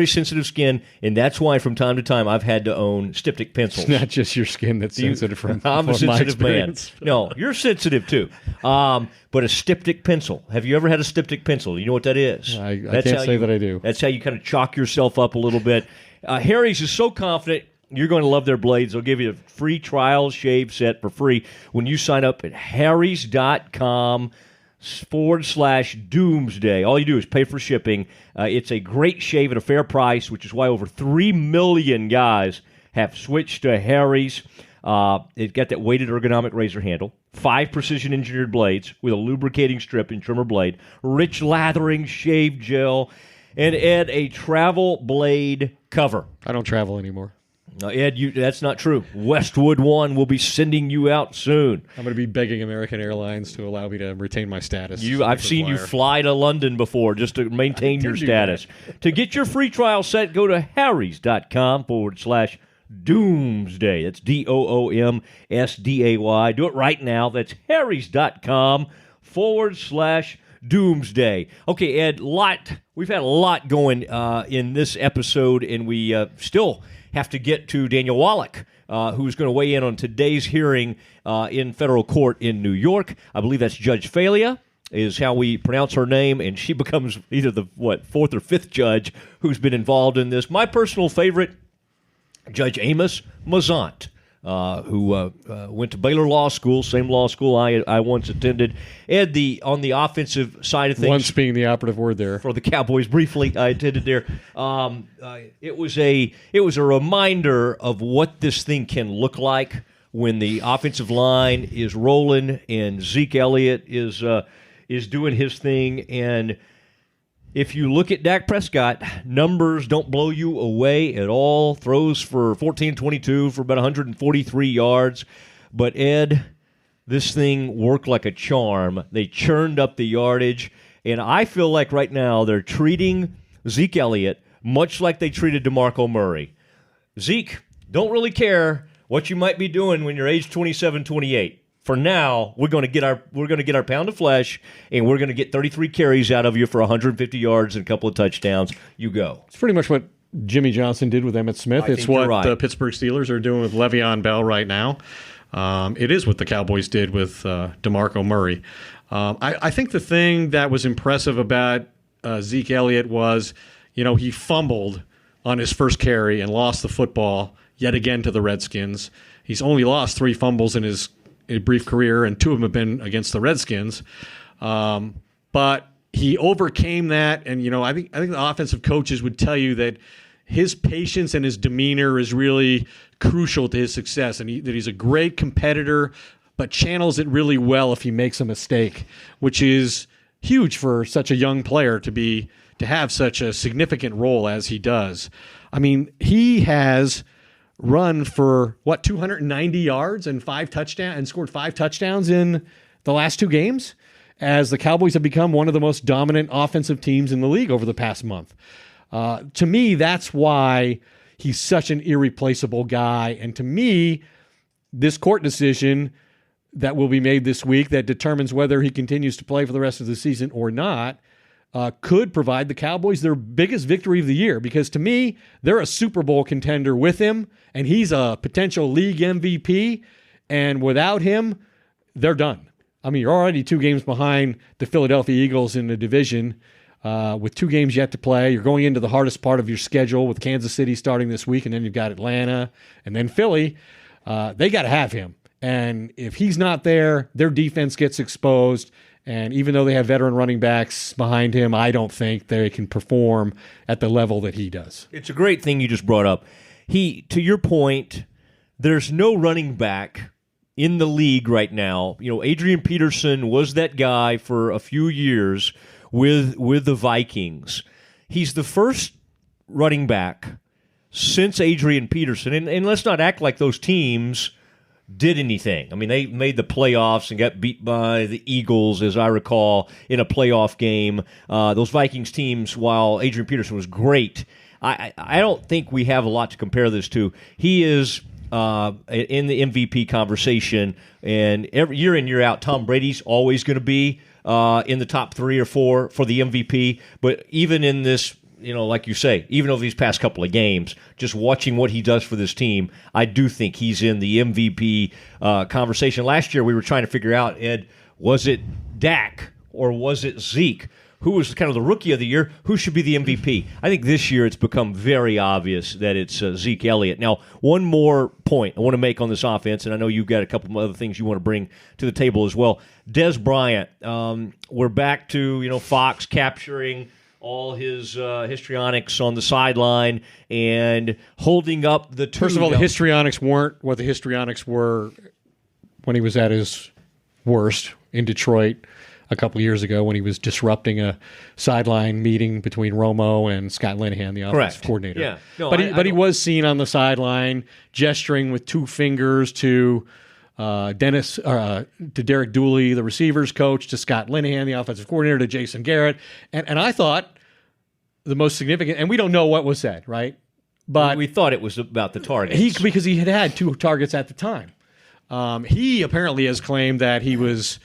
sensitive skin, and that's why from time to time I've had to own styptic pencils.
It's not just your skin that's sensitive
I'm a sensitive man. No, you're sensitive too. But a styptic pencil. Have you ever had a styptic pencil? You know what that is?
I can't say that I do.
That's how you kind of chalk yourself up a little bit. Harry's is so confident you're going to love their blades. They'll give you a free trial shave set for free when you sign up at harrys.com/doomsday. All you do is pay for shipping. It's a great shave at a fair price, which is why over 3 million guys have switched to Harry's. It's got that weighted ergonomic razor handle, 5 precision-engineered blades with a lubricating strip and trimmer blade, rich lathering shave gel, and Ed, a travel blade cover.
I don't travel anymore.
Ed, that's not true. Westwood One will be sending you out soon.
I'm going to be begging American Airlines to allow me to retain my status.
I've seen you fly to London before just to maintain your status. To get your free trial set, go to harrys.com/doomsday. That's DOOMSDAY. Do it right now. That's harrys.com/doomsday. Okay, Ed, we've had a lot going in this episode, and we still have to get to Daniel Wallach, who's going to weigh in on today's hearing in federal court in New York. I believe that's Judge Falia is how we pronounce her name, and she becomes either the, fourth or fifth judge who's been involved in this. My personal favorite, Judge Amos Mazant, who went to Baylor Law School, same law school I once attended. Ed, on the offensive side of things,
once being the operative word there
for the Cowboys, briefly I attended there. It was a reminder of what this thing can look like when the offensive line is rolling and Zeke Elliott is doing his thing. And if you look at Dak Prescott, numbers don't blow you away at all. Throws for 14-22 for about 143 yards. But, Ed, this thing worked like a charm. They churned up the yardage. And I feel like right now they're treating Zeke Elliott much like they treated DeMarco Murray. Zeke, don't really care what you might be doing when you're age 27, 28. For now, we're going to get our pound of flesh, and we're going to get 33 carries out of you for 150 yards and a couple of touchdowns. You go.
It's pretty much what Jimmy Johnson did with Emmitt Smith. It's what the Pittsburgh Steelers are doing with Le'Veon Bell right now. It is what the Cowboys did with DeMarco Murray. I think the thing that was impressive about Zeke Elliott was, he fumbled on his first carry and lost the football yet again to the Redskins. He's only lost 3 fumbles in his brief career, and 2 of them have been against the Redskins. But he overcame that, and I think the offensive coaches would tell you that his patience and his demeanor is really crucial to his success, and that he's a great competitor, but channels it really well if he makes a mistake, which is huge for such a young player to have such a significant role as he does. I mean, he has run for 290 yards and 5 touchdowns, and scored 5 touchdowns in the last 2 games, as the Cowboys have become one of the most dominant offensive teams in the league over the past month. To me, that's why he's such an irreplaceable guy. And to me, this court decision that will be made this week that determines whether he continues to play for the rest of the season or not could provide the Cowboys their biggest victory of the year, because to me, they're a Super Bowl contender with him, and he's a potential league MVP, and without him, they're done. I mean, you're already 2 games behind the Philadelphia Eagles in the division with 2 games yet to play. You're going into the hardest part of your schedule with Kansas City starting this week, and then you've got Atlanta, and then Philly. They got to have him, and if he's not there, their defense gets exposed. And even though they have veteran running backs behind him, I don't think they can perform at the level that he does.
It's a great thing you just brought up. To your point, there's no running back in the league right now. Adrian Peterson was that guy for a few years with the Vikings. He's the first running back since Adrian Peterson, and let's not act like those teams did anything. I mean, they made the playoffs and got beat by the Eagles, as I recall, in a playoff game. Those Vikings teams, while Adrian Peterson was great, I don't think we have a lot to compare this to. He is in the MVP conversation, and every year in, year out, Tom Brady's always going to be in the top 3 or 4 for the MVP. But even in this, like you say, even over these past couple of games, just watching what he does for this team, I do think he's in the MVP conversation. Last year, we were trying to figure out, Ed, was it Dak or was it Zeke? Who was kind of the rookie of the year? Who should be the MVP? I think this year it's become very obvious that it's Zeke Elliott. Now, one more point I want to make on this offense, and I know you've got a couple of other things you want to bring to the table as well. Dez Bryant, we're back to Fox capturing all his histrionics on the sideline and holding up the two.
First of all, the histrionics weren't what the histrionics were when he was at his worst in Detroit a couple of years ago when he was disrupting a sideline meeting between Romo and Scott Linehan, the offensive coordinator.
Yeah. No,
but he was seen on the sideline gesturing with 2 fingers to to Derek Dooley, the receivers coach, to Scott Linehan, the offensive coordinator, to Jason Garrett. And I thought the most significant, and we don't know what was said, right? But
we thought it was about the targets.
Because he had 2 targets at the time. He apparently has claimed that he was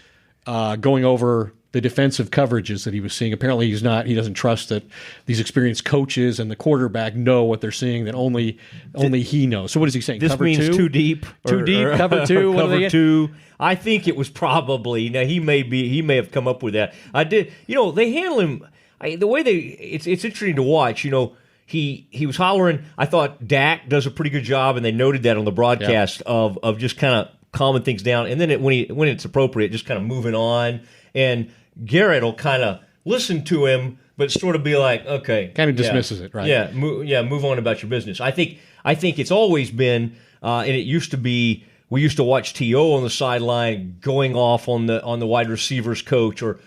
going over the defensive coverages that he was seeing. Apparently he doesn't trust that these experienced coaches and the quarterback know what they're seeing, that only he knows. So what is he saying?
This
cover
means
2?
Too deep.
Too deep, cover 2.
Cover 2. I think it was probably, now he may have come up with that. I did, they handle him, the way it's interesting to watch, he was hollering. I thought Dak does a pretty good job, and they noted that on the broadcast of just kind of calming things down, and then when it's appropriate, just kind of moving on. And Garrett will kind of listen to him, but sort of be like, okay,
kind of dismisses it, right?
Yeah, move on about your business. I think it's always been, and it used to be. We used to watch T.O. on the sideline going off on the wide receivers coach or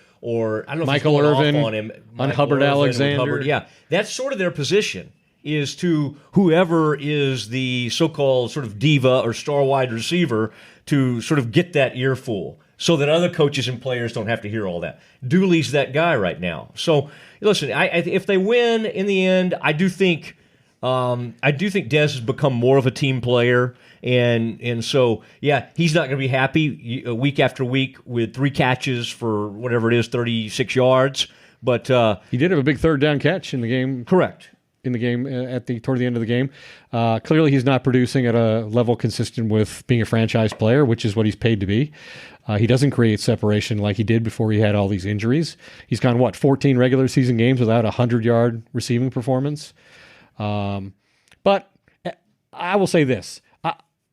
I don't know if
Michael Irvin
on him
on Hubbard Alexander.
Hubbard. Yeah, that's sort of their position, is to whoever is the so-called sort of diva or star wide receiver to sort of get that earful so that other coaches and players don't have to hear all that. Dooley's that guy right now. So listen, if they win in the end, I do think Dez has become more of a team player. And so, yeah, he's not going to be happy week after week with 3 catches for whatever it is, 36 yards. But
he did have a big third down catch in the game.
Correct.
In the game toward the end of the game. Clearly he's not producing at a level consistent with being a franchise player, which is what he's paid to be. He doesn't create separation like he did before he had all these injuries. He's gone, 14 regular season games without a 100-yard receiving performance. But I will say this.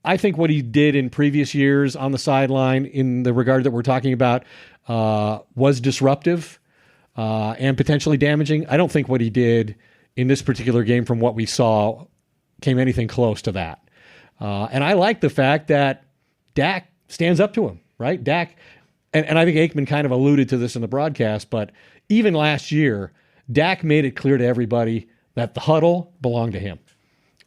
I think what he did in previous years on the sideline in the regard that we're talking about was disruptive and potentially damaging. I don't think what he did in this particular game from what we saw came anything close to that. And I like the fact that Dak stands up to him, right? Dak, and I think Aikman kind of alluded to this in the broadcast, but even last year, Dak made it clear to everybody that the huddle belonged to him.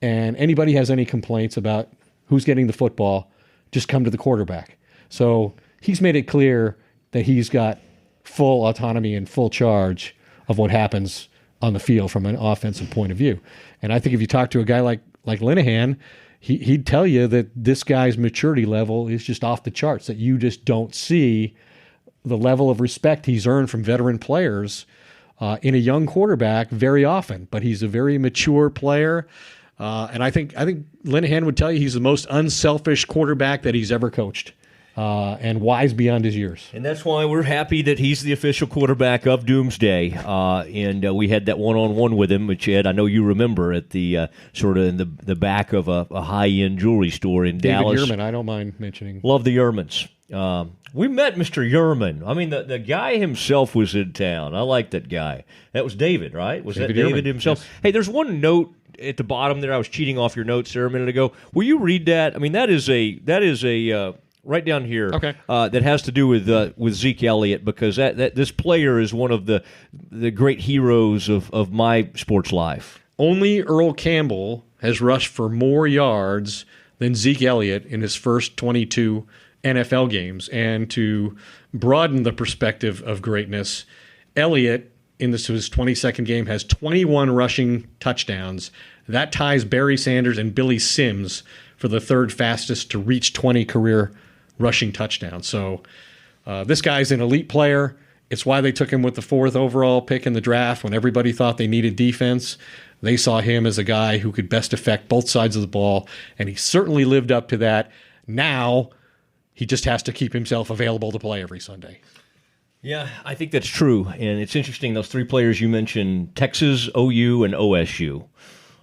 And anybody has any complaints about who's getting the football, just come to the quarterback. So he's made it clear that he's got full autonomy and full charge of what happens on the field from an offensive point of view. And I think if you talk to a guy like Linehan, he'd tell you that this guy's maturity level is just off the charts, that you just don't see the level of respect he's earned from veteran players in a young quarterback very often. But he's a very mature player. And I think Linehan would tell you he's the most unselfish quarterback that he's ever coached, and wise beyond his years.
And that's why we're happy that he's the official quarterback of Doomsday. And we had that one-on-one with him, which, Ed, I know you remember at the sort of in the back of a high-end jewelry store in Dallas.
David Yerman, I don't mind mentioning.
Love the Yermans. We met Mr. Yerman. I mean, the guy himself was in town. I like that guy. That was David, right? Was David that David
Yerman
himself?
Yes.
Hey, there's one note at the bottom there. I was cheating off your notes there a minute ago. Will you read that? I mean, that is a right down here.
Okay.
That has to do with Zeke Elliott, because that this player is one of the great heroes of my sports life.
Only Earl Campbell has rushed for more yards than Zeke Elliott in his first 22 NFL games. And to broaden the perspective of greatness, Elliott, in his 22nd game, has 21 rushing touchdowns. That ties Barry Sanders and Billy Sims for the third fastest to reach 20 career rushing touchdowns. So this guy's an elite player. It's why they took him with the 4th overall pick in the draft when everybody thought they needed defense. They saw him as a guy who could best affect both sides of the ball, and he certainly lived up to that. Now he just has to keep himself available to play every Sunday.
Yeah, I think that's true. And it's interesting, those 3 players you mentioned, Texas, OU, and OSU.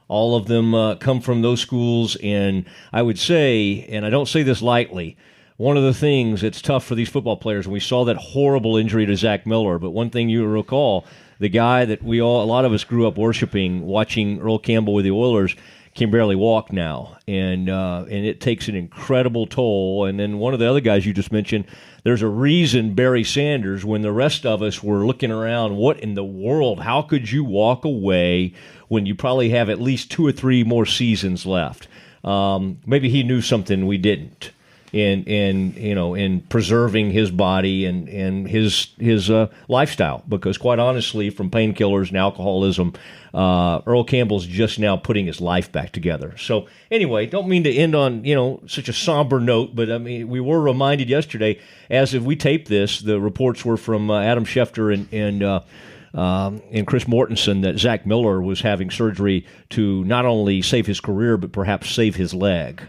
All of them come from those schools, and I would say, and I don't say this lightly, one of the things that's tough for these football players, and we saw that horrible injury to Zach Miller, but one thing you recall, the guy that a lot of us grew up worshiping, watching Earl Campbell with the Oilers, can barely walk now, and it takes an incredible toll. And then one of the other guys you just mentioned, there's a reason Barry Sanders, when the rest of us were looking around, what in the world, how could you walk away when you probably have at least 2 or 3 more seasons left? Maybe he knew something we didn't in preserving his body and his lifestyle, because quite honestly, from painkillers and alcoholism, Earl Campbell's just now putting his life back together. So anyway, don't mean to end on such a somber note, but I mean, we were reminded yesterday, as if we taped this, the reports were from Adam Schefter and Chris Mortensen, that Zach Miller was having surgery to not only save his career but perhaps save his leg.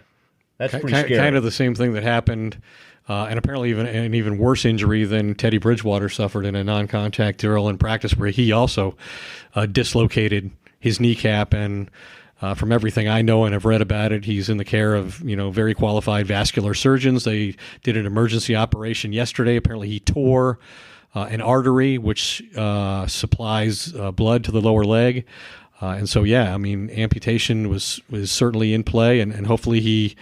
That's pretty scary.
Kind of the same thing that happened, and apparently even an even worse injury than Teddy Bridgewater suffered in a non-contact drill in practice, where he also dislocated his kneecap. And from everything I know and have read about it, he's in the care of very qualified vascular surgeons. They did an emergency operation yesterday. Apparently, he tore an artery which supplies blood to the lower leg. And so, yeah, I mean, amputation was certainly in play, and hopefully he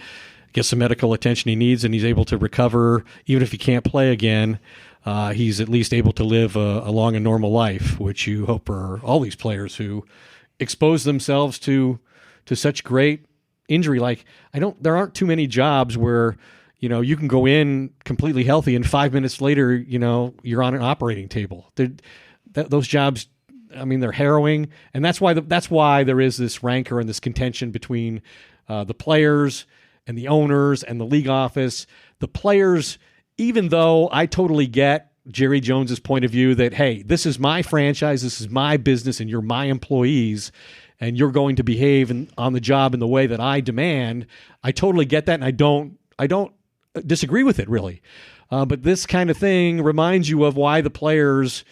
gets the medical attention he needs and he's able to recover. Even if he can't play again, he's at least able to live a long and normal life, which you hope for all these players who expose themselves to such great injury. Like, there aren't too many jobs where you can go in completely healthy and 5 minutes later, you're on an operating table. Those jobs, I mean, they're harrowing, and that's why there is this rancor and this contention between the players and the owners and the league office. The players, even though I totally get Jerry Jones's point of view that, hey, this is my franchise, this is my business, and you're my employees, and you're going to behave on the job in the way that I demand. I totally get that, and I don't disagree with it, really. But this kind of thing reminds you of why the players,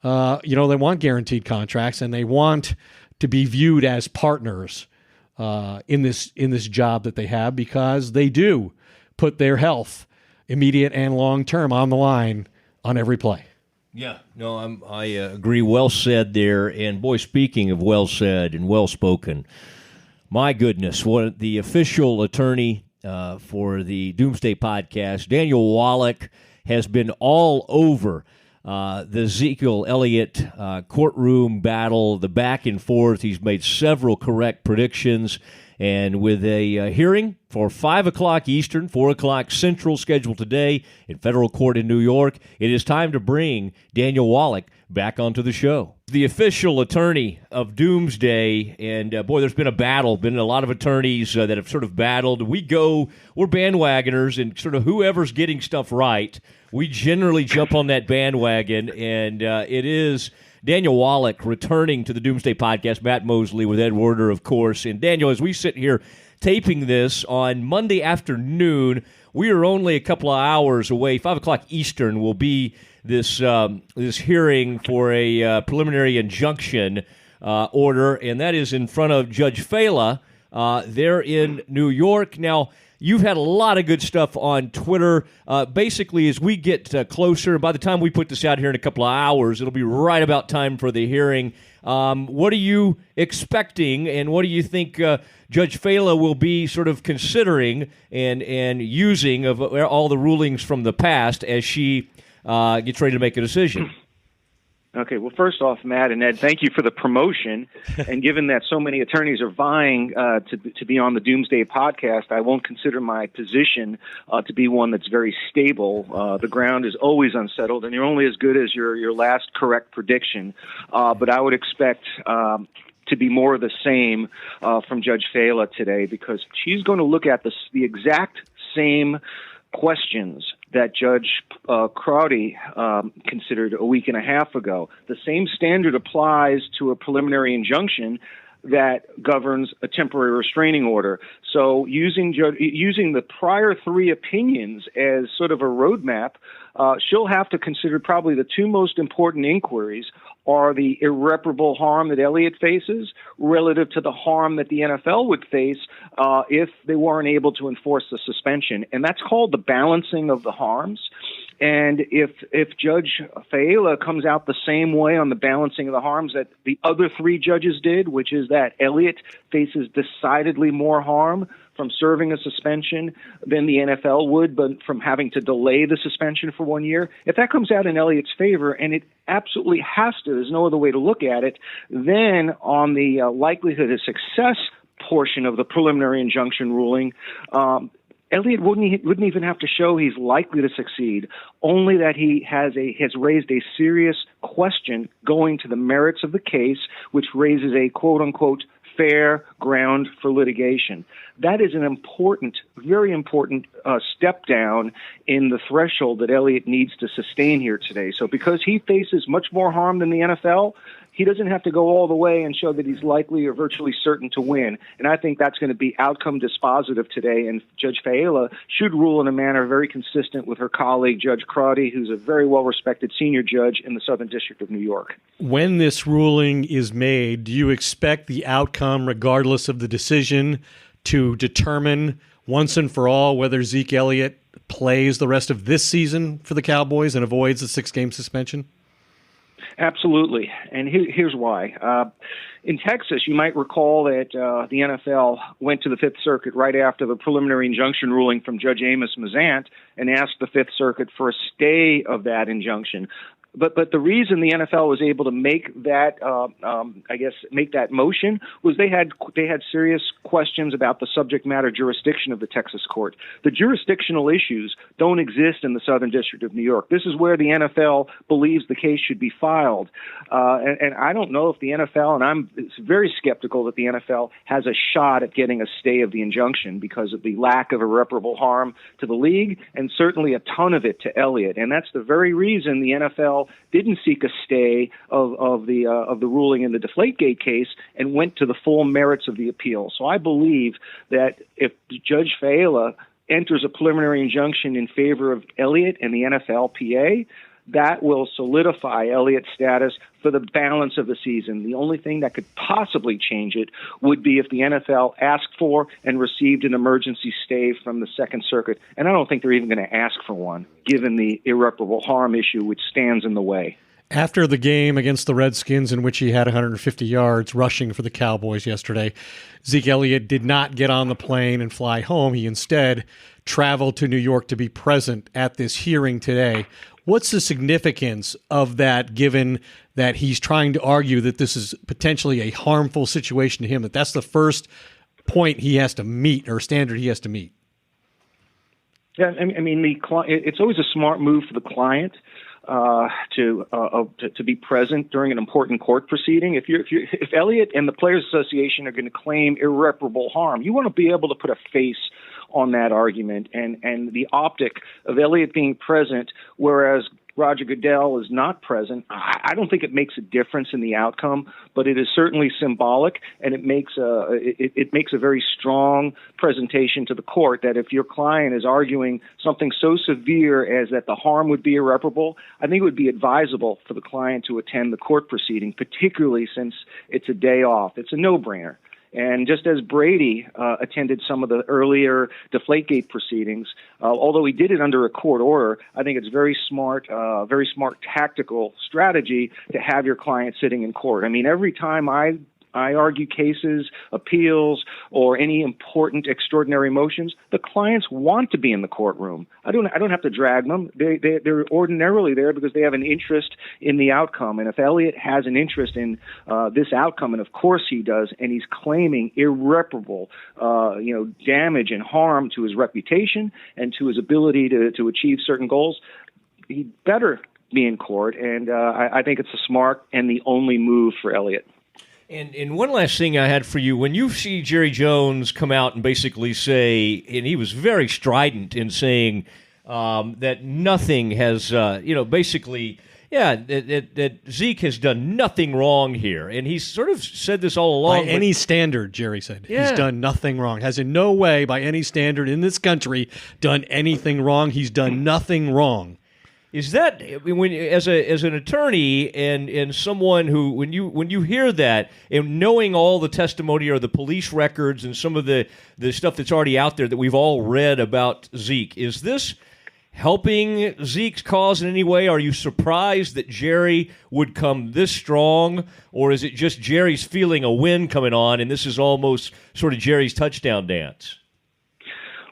they want guaranteed contracts, and they want to be viewed as partners in this job that they have, because they do put their health, immediate and long term, on the line on every play.
Yeah, no, I agree. Well said there. And boy, speaking of well said and well spoken, my goodness, what the official attorney for the Doomsday podcast, Daniel Wallach, has been all over the Ezekiel Elliott courtroom battle, the back and forth. He's made several correct predictions. And with a hearing for 5 o'clock Eastern, 4 o'clock Central scheduled today in federal court in New York, it is time to bring Daniel Wallach back onto the show. The official attorney of Doomsday, and boy, there's been a lot of attorneys that have sort of battled. We're bandwagoners, and sort of whoever's getting stuff right, we generally jump on that bandwagon, and it is Daniel Wallach returning to the Doomsday podcast, Matt Mosley with Ed Werder, of course. And Daniel, as we sit here taping this on Monday afternoon, we are only a couple of hours away. 5 o'clock Eastern will be this hearing for a preliminary injunction order, and that is in front of Judge Fela there in New York. Now, You've had a lot of good stuff on Twitter. Basically, as we get closer, by the time we put this out here in a couple of hours, it'll be right about time for the hearing. What are you expecting, and what do you think Judge Fela will be sort of considering and using of all the rulings from the past as she gets ready to make a decision?
Okay, well, first off, Matt and Ed, thank you for the promotion. And given that so many attorneys are vying to be on the Doomsday podcast, I won't consider my position to be one that's very stable. The ground is always unsettled, and you're only as good as your last correct prediction. But I would expect to be more of the same from Judge Fela today, because she's going to look at the exact same questions that Judge Crowdy considered a week and a half ago. The same standard applies to a preliminary injunction that governs a temporary restraining order. So using the prior three opinions as sort of a roadmap, she'll have to consider probably the two most important inquiries are the irreparable harm that Elliott faces relative to the harm that the NFL would face if they weren't able to enforce the suspension. And that's called the balancing of the harms. And if Judge Fela comes out the same way on the balancing of the harms that the other three judges did, which is that Elliott faces decidedly more harm from serving a suspension than the NFL would, but from having to delay the suspension for 1 year, if that comes out in Elliott's favor, and it absolutely has to, there's no other way to look at it, then on the likelihood of success portion of the preliminary injunction ruling, Elliott wouldn't even have to show he's likely to succeed, only that he has raised a serious question going to the merits of the case, which raises a quote-unquote fair ground for litigation. That is an important, very important step down in the threshold that Elliott needs to sustain here today. So because he faces much more harm than the NFL, he doesn't have to go all the way and show that he's likely or virtually certain to win. And I think that's going to be outcome dispositive today. And Judge Fela should rule in a manner very consistent with her colleague, Judge Crowdy, who's a very well-respected senior judge in the Southern District of New York. When
this ruling is made, do you expect the outcome, regardless of the decision, to determine once and for all whether Zeke Elliott plays the rest of this season for the Cowboys and avoids a 6-game suspension?
Absolutely, and here's why. In Texas, you might recall that the NFL went to the Fifth Circuit right after the preliminary injunction ruling from Judge Amos Mazant and asked the Fifth Circuit for a stay of that injunction. But the reason the NFL was able to make that make that motion was they had serious questions about the subject matter jurisdiction of the Texas court. The jurisdictional issues don't exist in the Southern District of New York. This is where the NFL believes the case should be filed. And I don't know if the NFL, and I'm very skeptical that the NFL has a shot at getting a stay of the injunction because of the lack of irreparable harm to the league and certainly a ton of it to Elliott. And that's the very reason the NFL didn't seek a stay of the ruling in the Deflategate case and went to the full merits of the appeal. So I believe that if Judge Fela enters a preliminary injunction in favor of Elliott and the NFLPA, that will solidify Elliott's status for the balance of the season. The only thing that could possibly change it would be if the NFL asked for and received an emergency stay from the Second Circuit. And I don't think they're even going to ask for one, given the irreparable harm issue which stands in the way.
After the game against the Redskins, in which he had 150 yards rushing for the Cowboys yesterday, Zeke Elliott did not get on the plane and fly home. He instead traveled to New York to be present at this hearing today. What's the significance of that, given that he's trying to argue that this is potentially a harmful situation to him, that that's the first point he has to meet or standard he has to meet?
Yeah, I mean, it's always a smart move for the client to be present during an important court proceeding. If Elliott and the Players Association are going to claim irreparable harm, you want to be able to put a face on that argument, and the optic of Elliott being present, whereas Roger Goodell is not present, I don't think it makes a difference in the outcome, but it is certainly symbolic, and it makes a very strong presentation to the court that if your client is arguing something so severe as that the harm would be irreparable, I think it would be advisable for the client to attend the court proceeding, particularly since it's a day off. It's a no-brainer. And just as Brady attended some of the earlier Deflategate proceedings, although he did it under a court order, I think it's very smart tactical strategy to have your client sitting in court. I mean, every time I argue cases, appeals, or any important extraordinary motions, the clients want to be in the courtroom. I don't have to drag them. They're ordinarily there because they have an interest in the outcome. And if Elliott has an interest in this outcome, and of course he does, and he's claiming irreparable damage and harm to his reputation and to his ability to achieve certain goals, he better be in court. And I think it's a smart and the only move for Elliott.
And one last thing I had for you, when you see Jerry Jones come out and basically say, and he was very strident in saying that nothing has, that Zeke has done nothing wrong here. And he's sort of said this all along.
By any standard, Jerry said. Yeah. He's done nothing wrong. Has in no way, by any standard in this country, done anything wrong. He's done nothing wrong.
Is that, when as an attorney and someone who, when you hear that and knowing all the testimony or the police records and some of the stuff that's already out there that we've all read about Zeke, is this helping Zeke's cause in any way? Are you surprised that Jerry would come this strong, or is it just Jerry's feeling a win coming on and this is almost sort of Jerry's touchdown dance?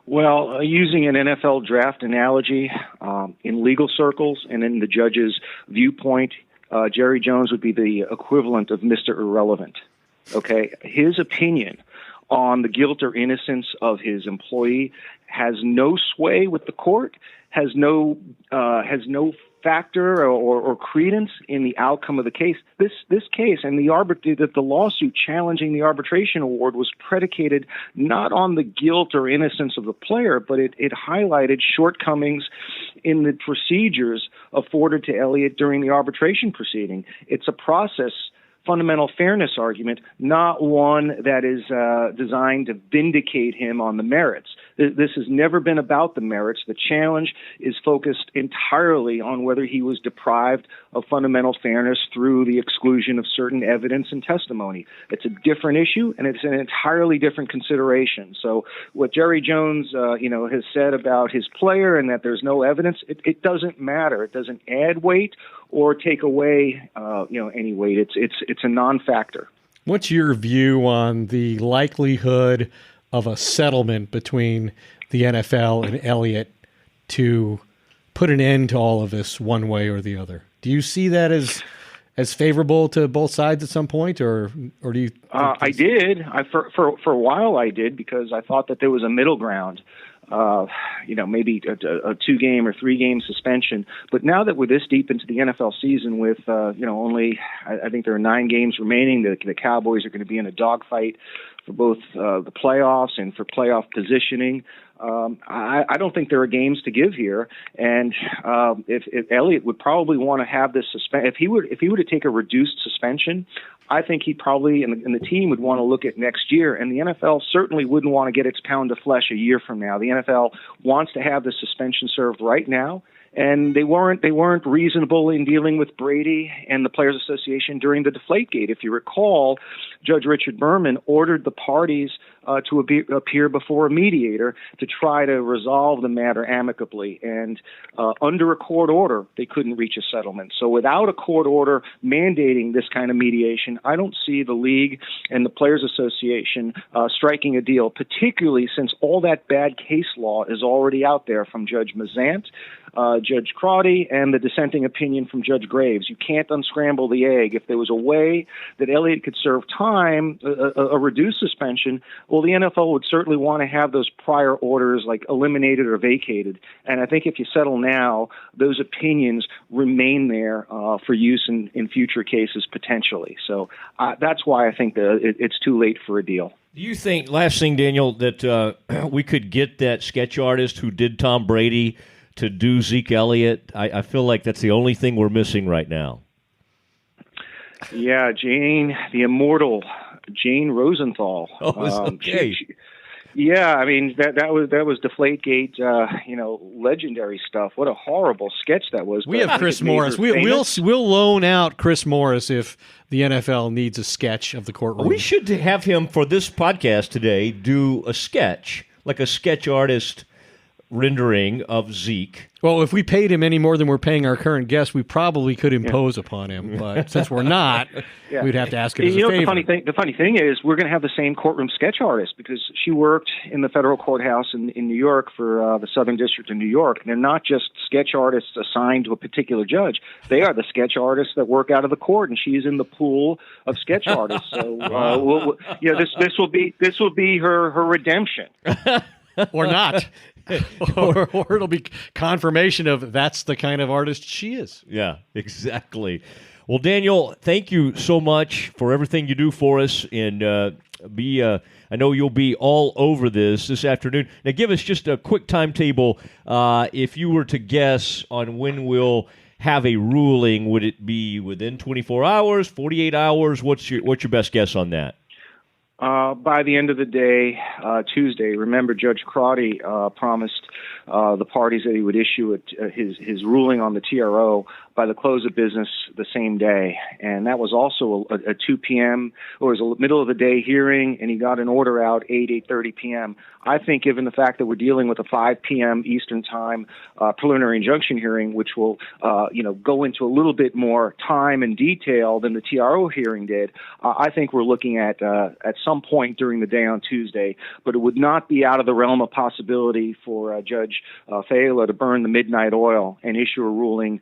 Well, using an NFL draft analogy, in legal circles and in the judge's viewpoint, Jerry Jones would be the equivalent of Mr. Irrelevant. Okay, his opinion on the guilt or innocence of his employee has no sway with the court, has no factor or credence in the outcome of the case. This case and the lawsuit challenging the arbitration award was predicated not on the guilt or innocence of the player, but it highlighted shortcomings in the procedures afforded to Elliott during the arbitration proceeding. It's a fundamental fairness argument, not one that is designed to vindicate him on the merits. This has never been about the merits. The challenge is focused entirely on whether he was deprived of fundamental fairness through the exclusion of certain evidence and testimony. It's a different issue, and it's an entirely different consideration. So what Jerry Jones has said about his player and that there's no evidence, it doesn't matter. It doesn't add weight or take away any weight. It's a non-factor.
What's your view on the likelihood of a settlement between the NFL and Elliott to put an end to all of this one way or the other? Do you see that as favorable to both sides at some point, or do you?
I did. For a while I did, because I thought that there was a middle ground. Maybe a 2-game or 3-game suspension. But now that we're this deep into the NFL season with, only, I think there are 9 games remaining, the Cowboys are going to be in a dogfight for both the playoffs and for playoff positioning. I don't think there are games to give here. And if Elliott would probably want to have this if he were to take a reduced suspension, I think he probably and the team would want to look at next year. And the NFL certainly wouldn't want to get its pound of flesh a year from now. The NFL wants to have the suspension served right now. And they weren't reasonable in dealing with Brady and the Players Association during the Deflategate. If you recall, Judge Richard Berman ordered the parties to appear before a mediator to try to resolve the matter amicably. And under a court order, they couldn't reach a settlement. So without a court order mandating this kind of mediation, I don't see the league and the Players Association striking a deal, particularly since all that bad case law is already out there from Judge Mazant, Judge Crotty, and the dissenting opinion from Judge Graves. You can't unscramble the egg. If there was a way that Elliott could serve time, a reduced suspension, well, the NFL would certainly want to have those prior orders eliminated or vacated. And I think if you settle now, those opinions remain there for use in future cases potentially. So that's why I think it's too late for a deal.
Do you think, last thing, Daniel, that we could get that sketch artist who did Tom Brady to do Zeke Elliott? I feel like that's the only thing we're missing right now.
Yeah, Jane, the immortal Jane Rosenthal.
Oh, okay.
Yeah, I mean that was Deflategate, legendary stuff. What a horrible sketch that was.
We have Chris Morris. We'll loan out Chris Morris if the NFL needs a sketch of the courtroom.
We should have him for this podcast today do a sketch, like a sketch artist rendering of Zeke.
Well, if we paid him any more than we're paying our current guest, we probably could impose upon him. But since we're not, we'd have to ask it as a favor.
The funny thing is, we're going to have the same courtroom sketch artist because she worked in the federal courthouse in New York for the Southern District of New York. And they're not just sketch artists assigned to a particular judge. They are the sketch artists that work out of the court, and she's in the pool of sketch artists. So, this will be her redemption.
Or not. or it'll be confirmation of that's the kind of artist she is.
Yeah, exactly. Well, Daniel, thank you so much for everything you do for us, and I know you'll be all over this afternoon. Now, give us just a quick timetable. If you were to guess on when we'll have a ruling, would it be within 24 hours, 48 hours? What's your best guess on that?
By the end of the day, Tuesday. Remember, Judge Crotty promised the parties that he would issue his ruling on the TRO by the close of business the same day. And that was also a 2 p.m. or it was a middle of the day hearing, and he got an order out 8:30 p.m. I think given the fact that we're dealing with a 5 p.m. Eastern time preliminary injunction hearing, which will go into a little bit more time and detail than the TRO hearing did, I think we're looking at some point during the day on Tuesday. But it would not be out of the realm of possibility for Judge Fela to burn the midnight oil and issue a ruling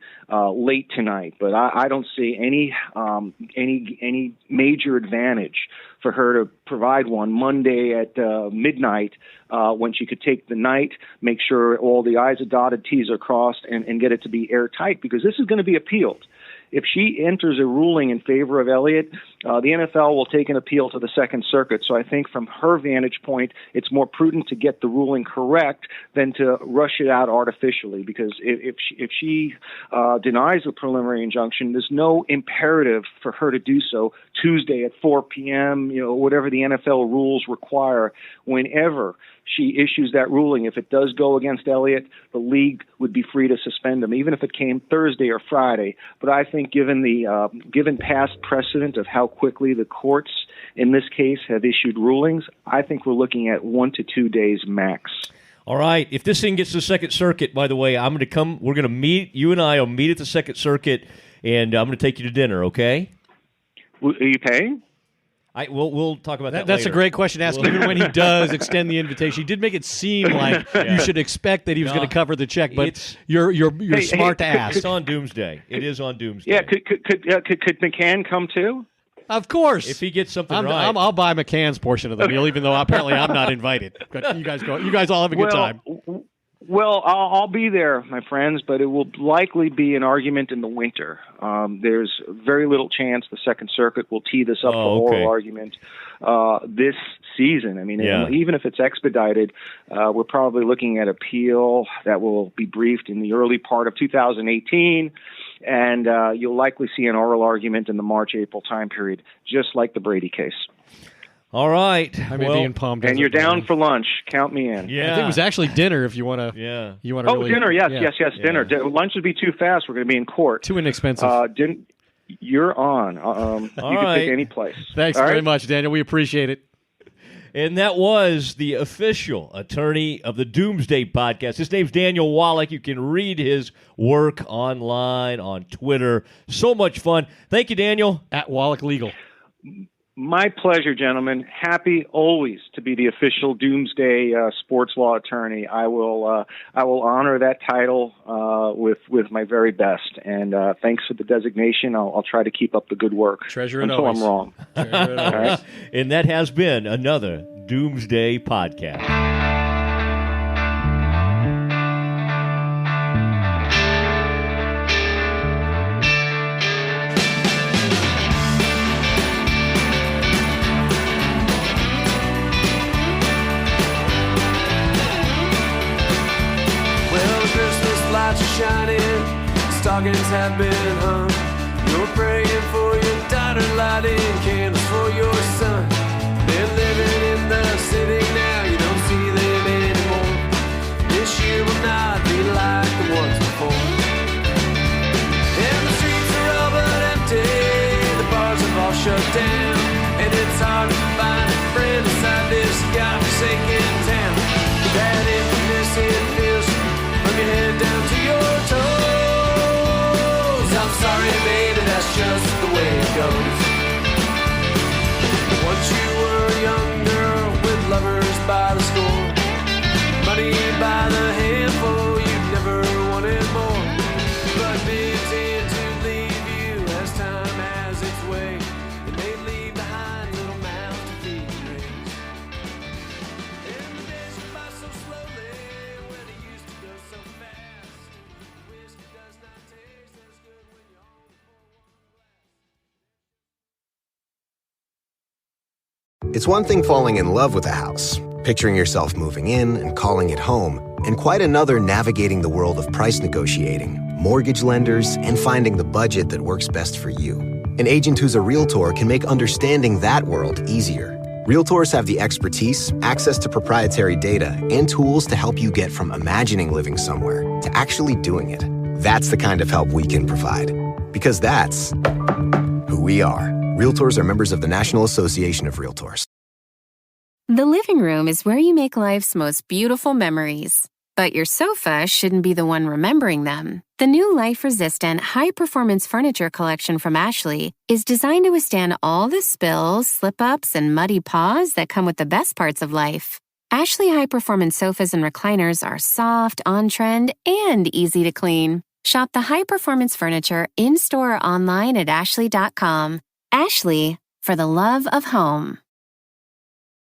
late tonight. But I don't see any major advantage for her to provide one Monday at midnight when she could take the night, make sure all the I's are dotted, T's are crossed, and get it to be airtight, because this is going to be appealed. If she enters a ruling in favor of Elliott, the NFL will take an appeal to the Second Circuit. So I think from her vantage point, it's more prudent to get the ruling correct than to rush it out artificially, because if she denies the preliminary injunction, there's no imperative for her to do so Tuesday at 4 p.m., whatever the NFL rules require. Whenever she issues that ruling, if it does go against Elliott, the league would be free to suspend him, even if it came Thursday or Friday. But I think given past precedent of how quickly the courts in this case have issued rulings, I think we're looking at 1 to 2 days max.
All right. If this thing gets to the Second Circuit, by the way, I'm going to come. We're going to meet. You and I will meet at the Second Circuit, and I'm going to take you to dinner. Okay?
Are you paying?
We'll talk about that
That's
later.
A great question to ask, even when he does extend the invitation. He did make it seem like you should expect that he was going to cover the check, but you're smart to ask.
It's on Doomsday. It is on Doomsday.
Yeah, could McCann come too?
Of course.
If he gets something
right. I'll buy McCann's portion of the meal, even though apparently I'm not invited. But you guys go. You guys all have a good time.
Well, I'll be there, my friends, but it will likely be an argument in the winter. There's very little chance the Second Circuit will tee this up for oral argument this season. I mean, even if it's expedited, we're probably looking at appeal that will be briefed in the early part of 2018, and you'll likely see an oral argument in the March-April time period, just like the Brady case.
All right.
I may be in Palm Desert.
And you're down for lunch. Count me in.
Yeah. I think it was actually dinner if you want to.
Yeah.
You want to really,
dinner. Yes, dinner. Lunch would be too fast. We're going to be in court.
Too inexpensive.
You're on. You can pick any place.
Thanks very much, Daniel. We appreciate it.
And that was the official attorney of the Doomsday podcast. His name's Daniel Wallach. You can read his work online, on Twitter. So much fun. Thank you, Daniel.
At Wallach Legal.
My pleasure, gentlemen. Happy always to be the official Doomsday sports law attorney. I will honor that title with my very best. And thanks for the designation. I'll try to keep up the good work
Treasure
until I'm wrong.
All right.
And that has been another Doomsday podcast.
Shining, stockings have been hung. You're praying for your daughter, lighting candles for your son. They're living in the city now. You don't not be like the ones before. And the streets are all but empty, the bars have all shut down, and it's hard to find a friend inside this godforsaken town. That emptiness, it feels from your head down to your toes. I'm sorry, baby, that's just the way it goes. Once you were a young girl with lovers by the score, money by the handful, you never wanted more. But they tend to leave you as time has its way, and they leave behind little mouths to feed and raise. And the days go by so slowly when it used to go so fast. Whiskey does not taste as good when you only pour one glass.
It's one thing falling in love with a house, picturing yourself moving in and calling it home, and quite another navigating the world of price negotiating, mortgage lenders, and finding the budget that works best for you. An agent who's a Realtor can make understanding that world easier. Realtors have the expertise, access to proprietary data, and tools to help you get from imagining living somewhere to actually doing it. That's the kind of help we can provide. Because that's who we are. Realtors are members of the National Association of Realtors.
The living room is where you make life's most beautiful memories. But your sofa shouldn't be the one remembering them. The new life-resistant, high-performance furniture collection from Ashley is designed to withstand all the spills, slip-ups, and muddy paws that come with the best parts of life. Ashley high-performance sofas and recliners are soft, on-trend, and easy to clean. Shop the high-performance furniture in-store or online at ashley.com. Ashley, for the love of home.